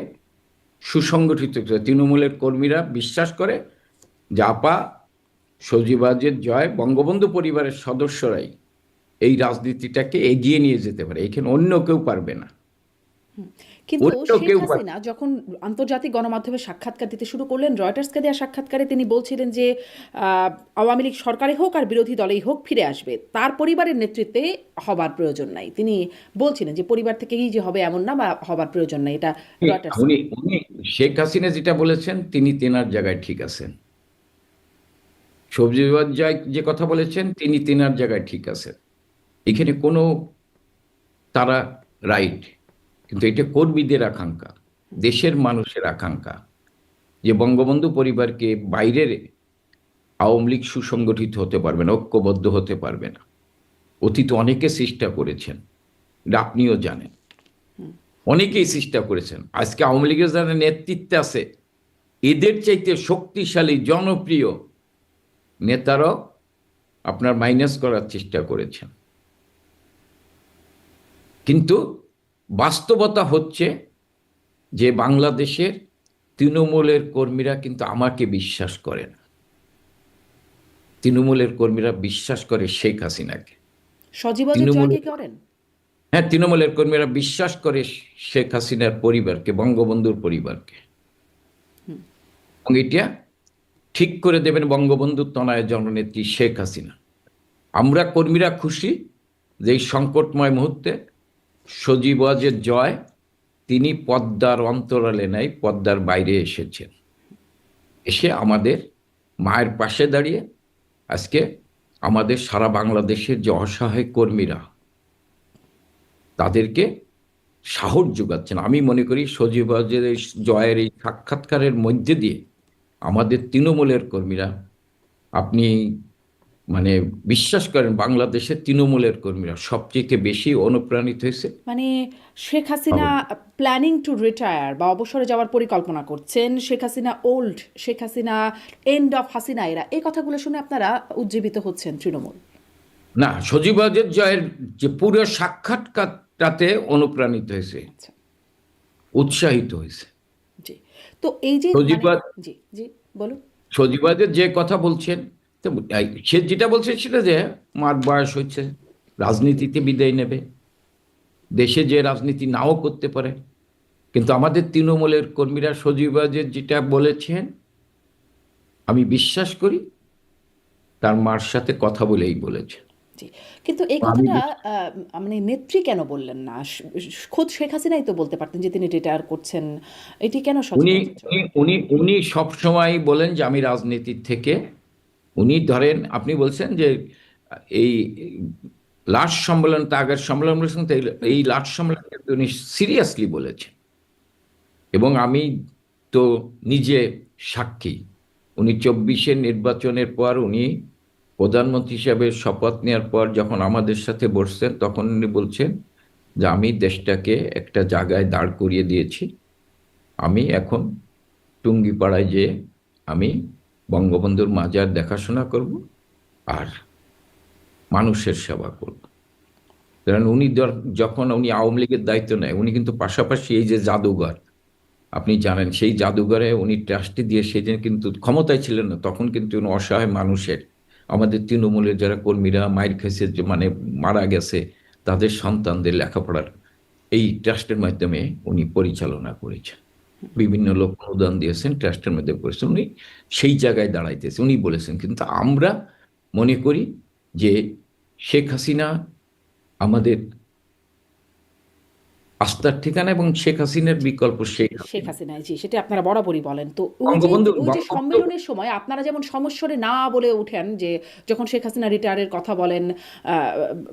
সুসংগঠিত করে, তৃণমূলের কর্মীরা বিশ্বাস করে যে আপা সজীব ওয়াজেদ জয়, বঙ্গবন্ধু পরিবারের সদস্যরাই এই রাজনীতিটাকে এগিয়ে নিয়ে যেতে পারে, এখানে অন্য কেউ পারবে না, কিন্তু অন্য শেখ কেউ পারবে হাসিনা যখন আন্তর্জাতিক গণমাধ্যমে সাক্ষাৎকার দিতে শুরু করলেন, রয়টার্সকে দেওয়া সাক্ষাৎকারে তিনি বলছিলেন যে আওয়ামী লীগ সরকারে হোক আর বিরোধী দলেই হোক ফিরে আসবে, তার পরিবারের নেতৃত্বে হবার প্রয়োজন নাই। তিনি বলছিলেন যে পরিবার থেকেই যে হবে এমন না, বা হবার প্রয়োজন নাই। এটা রয়টার্স। উনি উনি শেখ হাসিনা যেটা বলেছেন তিনি তেনার জায়গায় ঠিক আছেন, সজীব ওয়াজেদ জয় যে কথা বলেছেন তিনি তেনার জায়গায় ঠিক আছেন, এখানে কোনো, তারা রাইট, কিন্তু এটা কর্মীদের আকাঙ্ক্ষা, দেশের মানুষের আকাঙ্ক্ষা, যে বঙ্গবন্ধু পরিবারকে বাইরের আওয়ামী লীগ সুসংগঠিত হতে পারবে না, ঐক্যবদ্ধ হতে পারবে না। অতীতে অনেকে চেষ্টা করেছেন, এটা আপনিও জানেন, অনেকেই চেষ্টা করেছেন। আজকে আওয়ামী লীগের যারা নেতৃত্বে আছে, এদের চাইতে শক্তিশালী জনপ্রিয় নেতারাও আপনার মাইনাস করার চেষ্টা করেছেন। কিন্তু বাস্তবতা হচ্ছে যে বাংলাদেশের তৃণমূলের কর্মীরা কিন্তু আমাকে বিশ্বাস করে না, তৃণমূলের কর্মীরা বিশ্বাস করে শেখ হাসিনাকে। সজীব অজের জয়কে তৃণমূলের, করেন? হ্যাঁ, তৃণমূলের কর্মীরা বিশ্বাস করে শেখ হাসিনার পরিবারকে, বঙ্গবন্ধুর পরিবারকে, এবং এটা ঠিক করে দেবেন বঙ্গবন্ধুর তনয় জননেত্রী শেখ হাসিনা। আমরা কর্মীরা খুশি যে এই সংকটময় মুহূর্তে সজীব ওয়াজেদ জয় তিনি পদ্মার অন্তরালে নাই, পদ্মার বাইরে এসেছেন, এসে আমাদের মায়ের পাশে দাঁড়িয়ে আজকে আমাদের সারা বাংলাদেশের যে অসহায় কর্মীরা তাদেরকে সাহস যোগাচ্ছেন। আমি মনে করি সজীব ওয়াজেদ জয়ের এই সাক্ষাৎকারের মধ্যে দিয়ে আমাদের তৃণমূলের কর্মীরা, আপনি মানে বিশ্বাস করেন বাংলাদেশের তৃণমূলের কর্মীরা সবচেয়ে বেশি অনুপ্রাণিত হয়েছে। মানে Sheikh Hasina planning to retire বা অবসরে যাওয়ার পরিকল্পনা করছেন, Sheikh Hasina old, Sheikh Hasina end of Hasina এরা, এই কথাগুলো শুনে আপনারা উজ্জীবিত হচ্ছেন তৃণমূল? না, সজীব ওয়াজেদ জয়ের যে পুরো সাক্ষাৎকারটাতে অনুপ্রাণিত হয়েছে, আচ্ছা, উৎসাহিত হয়েছে। জি। তো এই যে সজীব মানে, জি জি, বলুন। সজীব ওয়াজেদ যে কথা বলছেন, তো সে যেটা বলছে সেটা যে মার বয়স হচ্ছে, রাজনীতিতে বিদায় নেবে, দেশে যে রাজনীতি নাও করতে পারে, কিন্তু আমাদের তৃণমূলের কর্মীরা সজীব ওয়াজেদ যেটা বলেছেন আমি বিশ্বাস করি তার মার সাথে কথা বলেই বলেছে। জি। কিন্তু এই আমি কথাটা মানে নেত্রী কেন বললেন না? খোদ শেখ হাসিনাই তো বলতে পারতেন যে তিনি রিটায়ার করছেন। এটি কেন সজীব উনি ওয়াজেদ জয়? উনি উনি উনি সবসময় বলেন যে আমি রাজনীতির থেকে, উনি ধরেন আপনি বলছেন যে এই লাস্ট সম্মেলন, তা আগের সম্মেলন বলেছেন, তো এই লাস্ট সম্মেলনে উনি সিরিয়াসলি বলেছেন, এবং আমি তো নিজে সাক্ষী। উনি 24-এর নির্বাচনের পর উনি প্রধানমন্ত্রী হিসাবে শপথ নেওয়ার পর যখন আমাদের সাথে বসছেন তখন উনি বলছেন যে আমি দেশটাকে একটা জায়গায় দাঁড় করিয়ে দিয়েছি, আমি এখন টুঙ্গিপাড়ায় যেয়ে আমি বঙ্গবন্ধুর মাজার দেখাশোনা করব আর মানুষের সেবা করব। কারণ উনি যখন উনি আওয়ামী লীগের দায়িত্ব নেয়, উনি কিন্তু পাশাপাশি এই যে জাদুঘর, আপনি জানেন সেই জাদুঘরে উনি ট্রাস্টি দিয়ে সেদিন কিন্তু ক্ষমতায় ছিলেন না, তখন কিন্তু উনি অসহায় মানুষের, আমাদের তৃণমূলের যারা কর্মীরা মায়ের খেয়েছে, যে মানে মারা গেছে, তাদের সন্তানদের লেখাপড়ার এই ট্রাস্টের মাধ্যমে উনি পরিচালনা করেছেন। বিভিন্ন লোক অনুদান দিয়েছেন, ট্রাস্টের মধ্যে করেছেন, উনি সেই জায়গায় দাঁড়াইতেছে উনি বলেছেন। কিন্তু আমরা মনে করি যে শেখ হাসিনা আমাদের আস্থার ঠিকানা এবং শেখ হাসিনার বিকল্প শেখ শেখ হাসিনা। হাসিনা, জি, সেটা আপনারা বরাবরই বলেন। তো বঙ্গবন্ধু ওই যে বঙ্গবন্ধু সম্মেলনের সময় আপনারা যেমন সমস্বরে না বলে ওঠেন, যে যখন শেখ হাসিনা রিটায়ারের কথা বলেন,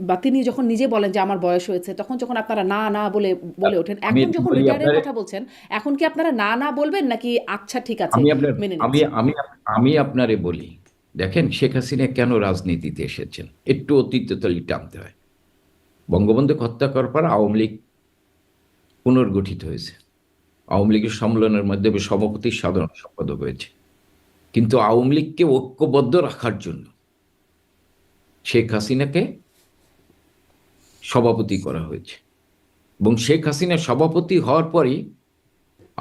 বা তিনি যখন নিজে বলেন যে আমার বয়স হয়েছে, তখন যখন আপনারা না না বলে বলে ওঠেন, আমি এখন একটু যখন বলি রিটায়ারের আপনার, কথা বলছেন, এখন কি আপনারা না না বলবেন নাকি আচ্ছা ঠিক আছে আমি আপনার মেনে আমি নিচ্ছি? আমি আমি আপনারে বলি, দেখেন শেখ হাসিনা কেন রাজনীতিতে এসেছেন, একটু অতীতে তলি টানতে হয়। বঙ্গবন্ধু হত্যা করার পর আওয়ামী লীগ পুনর্গঠিত হয়েছে, আওয়ামী লীগের সম্মেলনের মাধ্যমে সভাপতি সাধারণ সম্পাদক হয়েছে। কিন্তু আওয়ামী লীগকে ঐক্যবদ্ধ রাখার জন্য শেখ হাসিনাকে সভাপতি করা হয়েছে, এবং শেখ হাসিনা সভাপতি হওয়ার পরই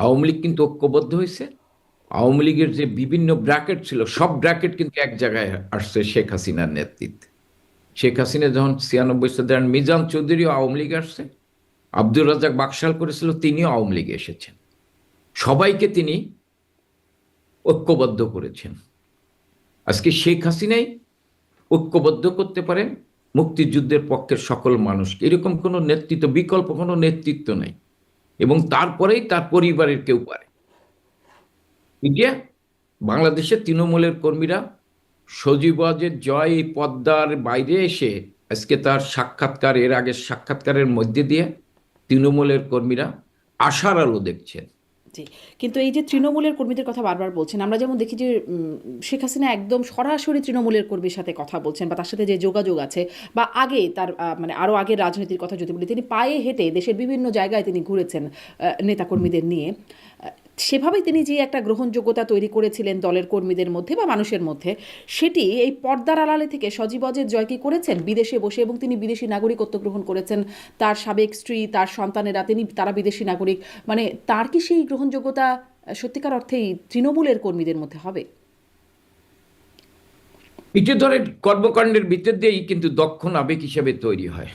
আওয়ামী লীগ কিন্তু ঐক্যবদ্ধ হয়েছে। আওয়ামী লীগের যে বিভিন্ন ব্র্যাকেট ছিল, সব ব্র্যাকেট কিন্তু এক জায়গায় আসছে শেখ হাসিনার নেতৃত্বে। শেখ হাসিনা যখন 96 দেন, মিজান চৌধুরীও আওয়ামী লীগ আসছে, আব্দুর রাজ্জাক বাকশাল করেছিল, তিনিও আওয়ামী লীগে এসেছেন। সবাইকে তিনি ঐক্যবদ্ধ করেছেন। আজকে শেখ হাসিনাই ঐক্যবদ্ধ করতে পারেন মুক্তিযুদ্ধের পক্ষের সকল মানুষকে, এরকম কোনো নেতৃত্ব, বিকল্প কোনো নেতৃত্ব নেই। এবং তারপরেই তার পরিবারের কেউ পারে। মিডিয়া, বাংলাদেশের তৃণমূলের কর্মীরা সজীব ওয়াজেদ জয় এই পদ্মার বাইরে এসে আজকে তার সাক্ষাৎকার, এর আগের সাক্ষাৎকারের মধ্যে দিয়ে তৃণমূলের কর্মীরা আশার আলো দেখছেন। জি, কিন্তু এই যে তৃণমূলের কর্মীদের কথা বারবার বলছেন, আমরা যেমন দেখি যে শেখ হাসিনা একদম সরাসরি তৃণমূলের কর্মীর সাথে কথা বলছেন, বা তার সাথে যে যোগাযোগ আছে, বা আগে তার মানে আরও আগের রাজনীতির কথা যদি বলি, তিনি পায়ে হেঁটে দেশের বিভিন্ন জায়গায় তিনি ঘুরেছেন নেতাকর্মীদের নিয়ে। সেভাবেই তিনি যে একটা গ্রহণযোগ্যতা তৈরি করেছিলেন দলের কর্মীদের মধ্যে বা মানুষের মধ্যে, সেটি এই পর্দার আড়ালে থেকে সজীব ওয়াজেদ জয় কি করেছেন বিদেশে বসে, এবং তিনি বিদেশি নাগরিকত্ব গ্রহণ করেছেন, তার সাবেক স্ত্রী, তার সন্তানেরা, তারা বিদেশি নাগরিক। মানে তার কি সেই গ্রহণযোগ্যতা সত্যিকার অর্থেই তৃণমূলের কর্মীদের মধ্যে হবে? পিঠে ধরে কর্মকাণ্ডের ভিতর দিয়েই কিন্তু দক্ষ নাবিক হিসেবে তৈরি হয়।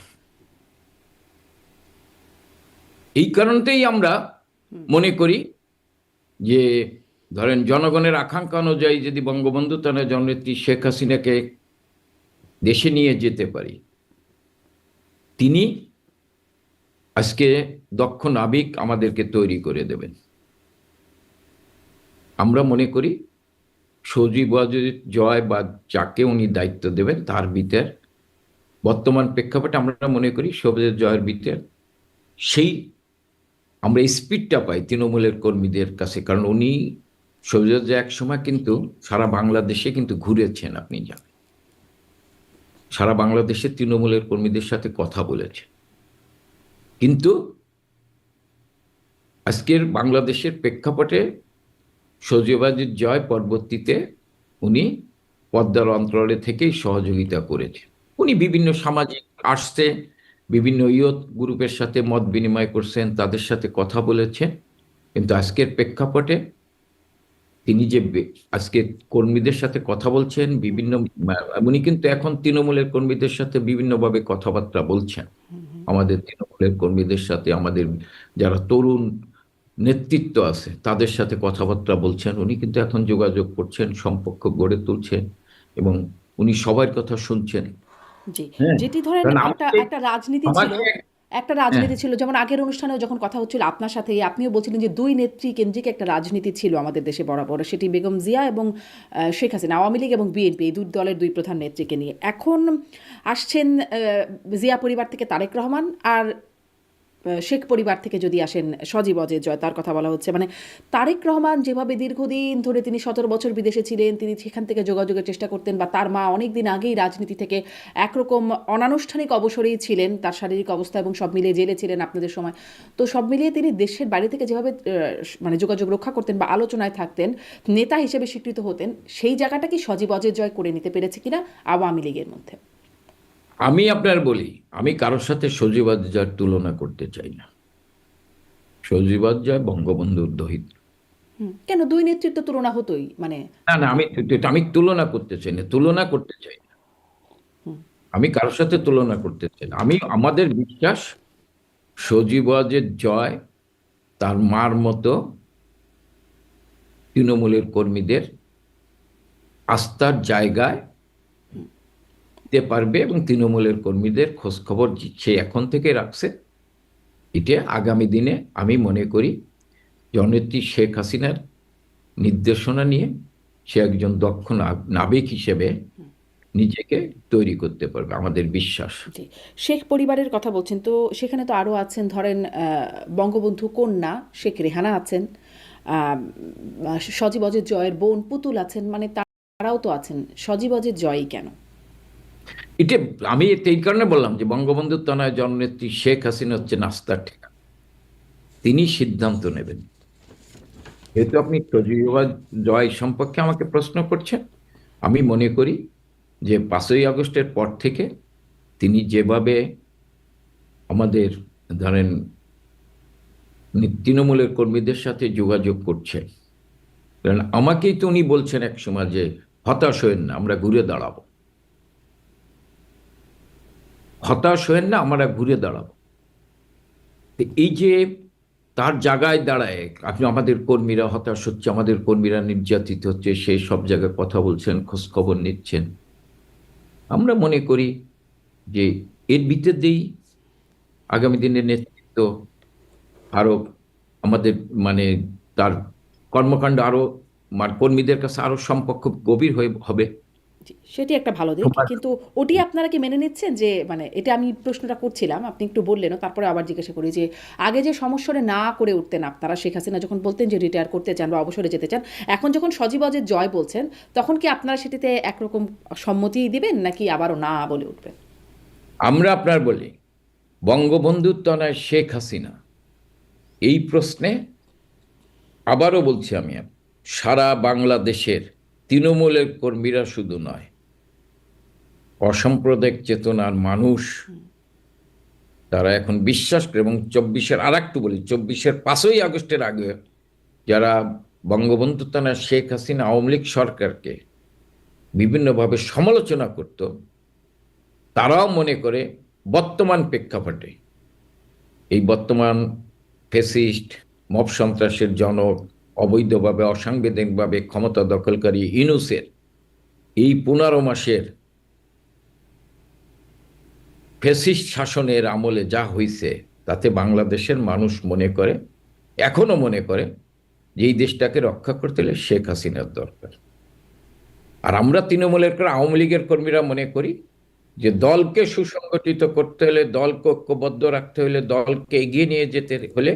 এই কারণতেই আমরা মনে করি যে ধরেন জনগণের আকাঙ্ক্ষা অনুযায়ী যদি বঙ্গবন্ধু তার জননেত্রী শেখ হাসিনাকে দেশে নিয়ে যেতে পারি, তিনি আজকে দক্ষ নাবিক আমাদেরকে তৈরি করে দেবেন। আমরা মনে করি সজীব ওয়াজেদ জয় বা যাকে উনি দায়িত্ব দেবেন, তার ভিতর বর্তমান প্রেক্ষাপটে আমরা মনে করি সজীব জয়ের ভিতর সেই আমরা স্পিডটা পাই তৃণমূলের কর্মীদের কাছে। কারণ উনি সজীব জয় এক সময় কিন্তু সারা বাংলাদেশে কিন্তু ঘুরেছেন, আপনি জানেন, সারা বাংলাদেশের তৃণমূলের কর্মীদের সাথে কথা বলেছে। কিন্তু আজকের বাংলাদেশের প্রেক্ষাপটে সজীব ওয়াজেদ জয় পরবর্তীতে উনি পদ্মার অঞ্চলে থেকেই সহযোগিতা করেছে। উনি বিভিন্ন সামাজিক আসছে, বিভিন্ন ইয়ত গ্রুপের সাথে মত বিনিময় করছেন, তাদের সাথে কথা বলেছেন। কিন্তু আজকের প্রেক্ষাপটে তিনি যে আজকে কর্মীদের সাথে কথা বলছেন বিভিন্ন, উনি কিন্তু এখন তৃণমূলের কর্মীদের সাথে বিভিন্নভাবে কথাবার্তা বলছেন। আমাদের তৃণমূলের কর্মীদের সাথে, আমাদের যারা তরুণ নেতৃত্ব আছে তাদের সাথে কথাবার্তা বলছেন। উনি কিন্তু এখন যোগাযোগ করছেন, সম্পর্ক গড়ে তুলছেন, এবং উনি সবার কথা শুনছেন। জি, হ্যাঁ, যেটি ধরেন কারণ একটা আমাকে একটা রাজনীতি ছিল, আমাকে একটা হ্যাঁ, রাজনীতি ছিল, যেমন আগের অনুষ্ঠানেও যখন কথা হচ্ছিল আপনার সাথে, আপনিও বলছিলেন যে দুই নেত্রী কেন্দ্রিক একটা রাজনীতি ছিল আমাদের দেশে বরাবর, সেটি বেগম জিয়া এবং শেখ হাসিনা, আওয়ামী লীগ এবং বিএনপি, এই দুই দলের দুই প্রধান নেত্রীকে নিয়ে। এখন আসছেন জিয়া পরিবার থেকে তারেক রহমান, আর শেখ পরিবার থেকে যদি আসেন, সজীব অজয় জয় তার কথা বলা হচ্ছে, মানে তারেক রহমান যেভাবে দীর্ঘদিন ধরে তিনি 17 বছর বিদেশে ছিলেন, তিনি সেখান থেকে যোগাযোগের চেষ্টা করতেন, বা তার মা অনেক দিন আগেই রাজনীতি থেকে একরকম অনানুষ্ঠানিক অবসরেই ছিলেন, তার শারীরিক অবস্থা এবং সব মিলিয়ে জেলে ছিলেন আপনাদের সময়, তো সব মিলিয়ে তিনি দেশের বাইরে থেকে যেভাবে মানে যোগাযোগ রক্ষা করতেন বা আলোচনায় থাকতেন, নেতা হিসেবে স্বীকৃত হতেন, সেই জায়গাটা কি সজীব অজয় জয় করে নিতে পেরেছে কিনা আওয়ামী লীগের মধ্যে? আমি আপনার বলি, আমি কারোর সাথে সজীব ওয়াজেদের তুলনা করতে চাই না। সজীব ওয়াজেদ বঙ্গবন্ধুর দহিত। কেন দুই নেতৃত্ব তুলনা হতোই, মানে না না, আমি তুলনা করতে চাই না, তুলনা করতে চাই না। আমি কারোর সাথে তুলনা করতে চাই না। আমাদের বিশ্বাস সজীব ওয়াজেদ জয় তার মার মতো তৃণমূলের কর্মীদের আস্থার জায়গায় দিতে পারবে, এবং তৃণমূলের কর্মীদের খোঁজ খবর সে এখন থেকে রাখছে। এটা আগামী দিনে আমি মনে করি জননেত্রী শেখ হাসিনার নির্দেশনা নিয়ে সে একজন দক্ষ নাবিক হিসেবে নিজেকে তৈরি করতে পারবে, আমাদের বিশ্বাস। জি, শেখ পরিবারের কথা বলছেন, তো সেখানে তো আরও আছেন, ধরেন বঙ্গবন্ধু কন্যা শেখ রেহানা আছেন, সজীব অজয় জয়ের বোন পুতুল আছেন, মানে তারাও তো আছেন, সজীব অজয় জয়ই কেন? এটা আমি এই কারণে বললাম যে বঙ্গবন্ধুর তনয় জননেত্রী শেখ হাসিনা হচ্ছে নাস্তার ঠিকানা, তিনি সিদ্ধান্ত নেবেন। যেহেতু আপনি সজীব জয় সম্পর্কে আমাকে প্রশ্ন করছেন, আমি মনে করি যে 5ই আগস্টের পর থেকে তিনি যেভাবে আমাদের ধরেন তৃণমূলের কর্মীদের সাথে যোগাযোগ করছেন, কারণ আমাকেই তো উনি বলছেন এক সময় যে হতাশ হয়েন না, আমরা ঘুরে দাঁড়াবো, হতাশ হয়েন না, আমরা ঘুরে দাঁড়াবো। এই যে তার জায়গায় দাঁড়ায় আপনি, আমাদের কর্মীরা হতাশ হচ্ছে, আমাদের কর্মীরা নির্যাতিত হচ্ছে, সে সব জায়গায় কথা বলছেন, খোঁজ খবর নিচ্ছেন, আমরা মনে করি যে এর ভিতর দিয়েই আগামী দিনের নেতৃত্ব আরো আমাদের মানে তার কর্মকাণ্ড আরো কর্মীদের কাছে আরো সম্পর্ক গভীর হয়ে হবে। জি, সেটি একটা ভালো দিক, কিন্তু ওটি আপনারা কি মেনে নিচ্ছেন? যে মানে এটা আমি প্রশ্নটা করছিলাম, আপনি একটু বললেনও, তারপরে আবার জিজ্ঞাসা করি যে আগে যে সমস্যাটা না করে উঠতেন আপনারা, শেখ হাসিনা যখন বলতেন যে রিটায়ার করতে চান বা অবসরে যেতে চান, এখন যখন সজীব অজয় জয় বলছেন, তখন কি আপনারা সেটিতে একরকম সম্মতি দিবেন, নাকি আবারও না বলে উঠবেন? আমরা আপনার বলি, বঙ্গবন্ধুর তনয় শেখ হাসিনা এই প্রশ্নে আবারও বলছি, আমি সারা বাংলাদেশের তৃণমূলের কর্মীরা শুধু নয়, অসাম্প্রদায়িক চেতনার মানুষ তারা এখন বিশ্বাস করে, এবং 24-এর আর একটু বলি, 24-এর 5ই আগস্টের আগে যারা বঙ্গবন্ধু তনয় শেখ হাসিনা আওয়ামী লীগ সরকারকে বিভিন্নভাবে সমালোচনা করত, তারাও মনে করে বর্তমান প্রেক্ষাপটে এই বর্তমান ফ্যাসিস্ট মব সন্ত্রাসের জনক, অবৈধভাবে অসাংবিধানিকভাবে ক্ষমতা দখলকারী ইউনূসের এই 15 মাসের ফ্যাসিস্ট শাসনের আমলে যা হয়েছে, তাতে বাংলাদেশের মানুষ মনে করে, এখনো মনে করে যে এই দেশটাকে রক্ষা করতে হলে শেখ হাসিনার দরকার। আর আমরা তৃণমূলের আওয়ামী লীগের কর্মীরা মনে করি যে দলকে সুসংগঠিত করতে হলে, দলকে ঐক্যবদ্ধ রাখতে হলে, দলকে এগিয়ে নিয়ে যেতে হলে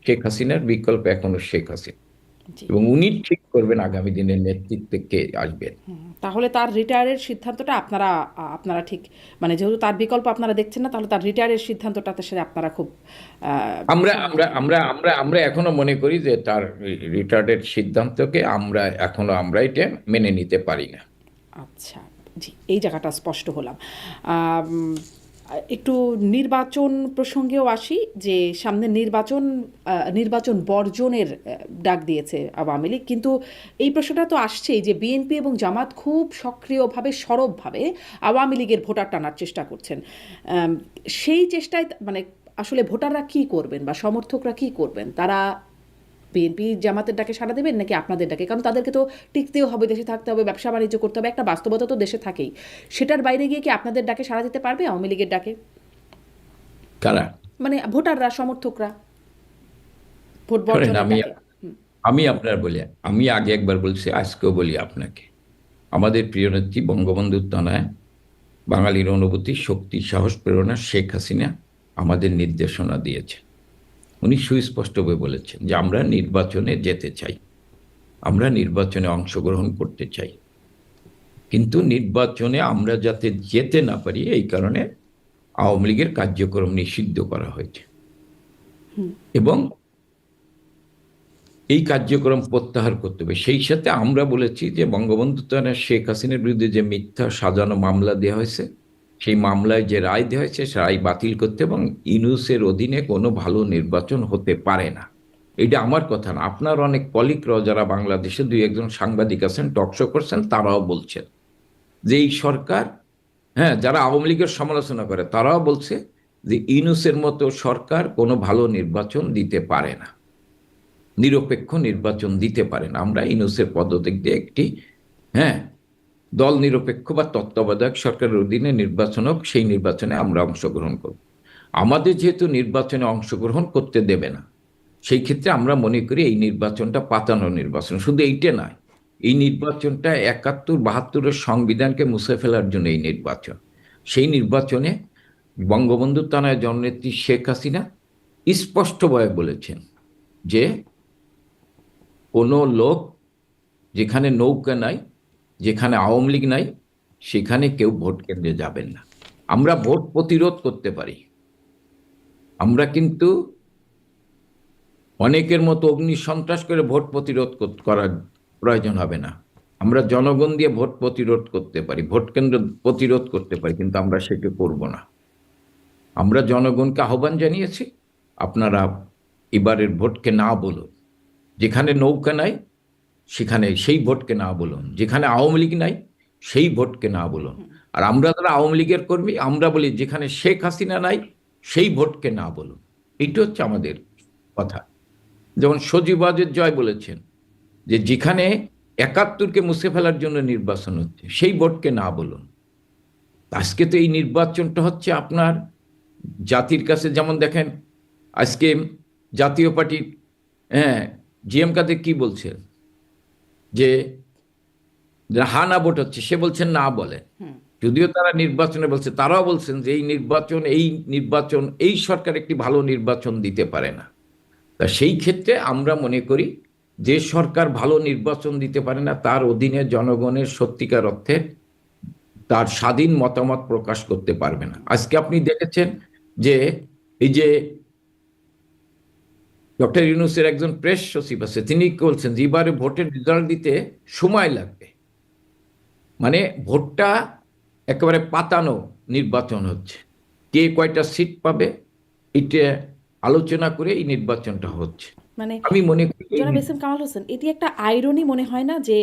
শেখ হাসিনার বিকল্প এখনো শেখ হাসিনা, জি, এবং উনি ঠিক করবেন আগামী দিনের নেতৃত্বে কে আসবেন। তাহলে তার রিটায়ারের সিদ্ধান্তটা আপনারা আপনারা ঠিক, মানে যেহেতু তার বিকল্প আপনারা দেখছেন না, তাহলে তার রিটায়ারের সিদ্ধান্তটাতে সাথে আপনারা খুব আমরা সম্মত। আমরা আমরা আমরা আমরা এখনো মনে করি যে তার রিটায়ার্ডের সিদ্ধান্তকে আমরা এটা মেনে নিতে পারি না। আচ্ছা, জি, এই জায়গাটা স্পষ্ট হলাম। আম, একটু নির্বাচন প্রসঙ্গেও আসি, যে সামনে নির্বাচন বর্জনের ডাক দিয়েছে আওয়ামী লীগ, কিন্তু এই প্রশ্নটা তো আসছেই যে বিএনপি এবং জামাত খুব সক্রিয়ভাবে সরবভাবে আওয়ামী লীগের ভোটার টানার চেষ্টা করছেন। সেই চেষ্টায় মানে আসলে ভোটাররা কি করবেন বা সমর্থকরা কি করবেন? তারা বিএনপি জামাতের ডাকে সাড়া দেবেন, নাকি আপনাদের ডাকে? কারণ তাদেরকে তো টিকতেও হবে, দেশে থাকতে হবে, ব্যবসা বাণিজ্য করতে হবে, একটা বাস্তবতা তো দেশে থাকেই। সেটার বাইরে গিয়ে কি আপনাদের ডাকে সাড়া দিতে পারবে আওয়ামী লীগের ডাকে? কারা? মানে ভোটাররা, সমর্থকরা, ভোট শোনেন, বর্জনের আমি ডাকে। আমি আপনার বলি, আমি আগে একবার বলছি, আজকেও বলি আপনাকে, আমাদের প্রিয় নেত্রী বঙ্গবন্ধুর তনয় বাঙালির অনুভূতি, শক্তি, সাহস, প্রেরণা শেখ হাসিনা আমাদের নির্দেশনা দিয়েছেন। উনি সুস্পষ্টভাবে বলেছেন যে আমরা নির্বাচনে যেতে চাই, আমরা নির্বাচনে অংশগ্রহণ করতে চাই, কিন্তু নির্বাচনে আমরা যাতে যেতে না পারি এই কারণে আওয়ামী লীগের কার্যক্রম নিষিদ্ধ করা হয়েছে এবং এই কার্যক্রম প্রত্যাহার করতে হবে। সেই সাথে আমরা বলেছি যে বঙ্গবন্ধু শেখ হাসিনার বিরুদ্ধে যে মিথ্যা সাজানো মামলা দেওয়া হয়েছে, সেই মামলায় যে রায় দেওয়া হয়েছে সে রায় বাতিল করতে এবং ইউনূসের অধীনে কোনো ভালো নির্বাচন হতে পারে না। এটা আমার কথা না, আপনার অনেক কলিগরাও যারা বাংলাদেশে দুই একজন সাংবাদিক আছেন, টকশো করছেন, তারাও বলছেন যে এই সরকার, হ্যাঁ, যারা আওয়ামী লীগের সমালোচনা করে তারাও বলছে যে ইউনূসের মতো সরকার কোনো ভালো নির্বাচন দিতে পারে না, নিরপেক্ষ নির্বাচন দিতে পারে না। আমরা ইউনূসের পদত্যাগ দিয়ে একটি, হ্যাঁ, দল নিরপেক্ষ বা তত্ত্বাবধায়ক সরকারের অধীনে নির্বাচন হোক, সেই নির্বাচনে আমরা অংশগ্রহণ করব। আমাদের যেহেতু নির্বাচনে অংশগ্রহণ করতে দেবে না, সেই ক্ষেত্রে আমরা মনে করি এই নির্বাচনটা পাতানো নির্বাচন। শুধু এইটা নয়, এই নির্বাচনটা ৭১-৭২-এর সংবিধানকে মুছে ফেলার জন্য এই নির্বাচন। সেই নির্বাচনে বঙ্গবন্ধু তানায় জননেত্রী শেখ হাসিনা স্পষ্টভাবে বলেছেন যে কোনো লোক, যেখানে নৌকা নাই, যেখানে আওয়ামী লীগ নাই, সেখানে কেউ ভোট কেন্দ্রে যাবেন না। আমরা ভোট প্রতিরোধ করতে পারি, আমরা কিন্তু অনেকের মতো অগ্নি সন্ত্রাস করে ভোট প্রতিরোধ করার প্রয়োজন হবে না। আমরা জনগণ দিয়ে ভোট প্রতিরোধ করতে পারি, ভোট কেন্দ্র প্রতিরোধ করতে পারি, কিন্তু আমরা সেটা করব না। আমরা জনগণকে আহ্বান জানিয়েছি, আপনারা এবারের ভোটকে না বলুন। যেখানে নৌকা নাই সেখানে সেই ভোটকে না বলুন, যেখানে আওয়ামী লীগ নাই সেই ভোটকে না বলুন। আর আমরা যারা আওয়ামী লীগের কর্মী, আমরা বলি যেখানে শেখ হাসিনা নাই সেই ভোটকে না বলুন। এইটা হচ্ছে আমাদের কথা। যেমন সজীব ওয়াজেদ জয় বলেছেন যে যেখানে ৭১-কে মুছে ফেলার জন্য নির্বাচন হচ্ছে সেই ভোটকে না বলুন। আজকে তো এই নির্বাচনটা হচ্ছে আপনার জাতির কাছে, যেমন দেখেন আজকে জাতীয় পার্টি, হ্যাঁ, জিএম কাদের কি বলছেন যে হা না ভোট হচ্ছে, সে বলছেন না বলেন। যদিও তারা নির্বাচনে বলছে, তারাও বলছেন যে এই নির্বাচন এই সরকার একটি ভালো নির্বাচন দিতে পারে না। তা সেই ক্ষেত্রে আমরা মনে করি যে সরকার ভালো নির্বাচন দিতে পারে না, তার অধীনে জনগণের সত্যিকার অর্থে তার স্বাধীন মতামত প্রকাশ করতে পারবে না। আজকে আপনি দেখেছেন যে এই যে ডক্টর ইউনূসের একজন প্রেস সচিব আছে, তিনি বলছেন যে এবারে ভোটের রেজাল্ট দিতে সময় লাগবে। মানে ভোটটা একেবারে পাতানো নির্বাচন হচ্ছে, কে কয়টা সিট পাবে এটা আলোচনা করে এই নির্বাচনটা হচ্ছে। মানে আমি মনে করি জনাব এস এম কামাল হোসেন, এটি একটা আইরনি মনে হয় না যে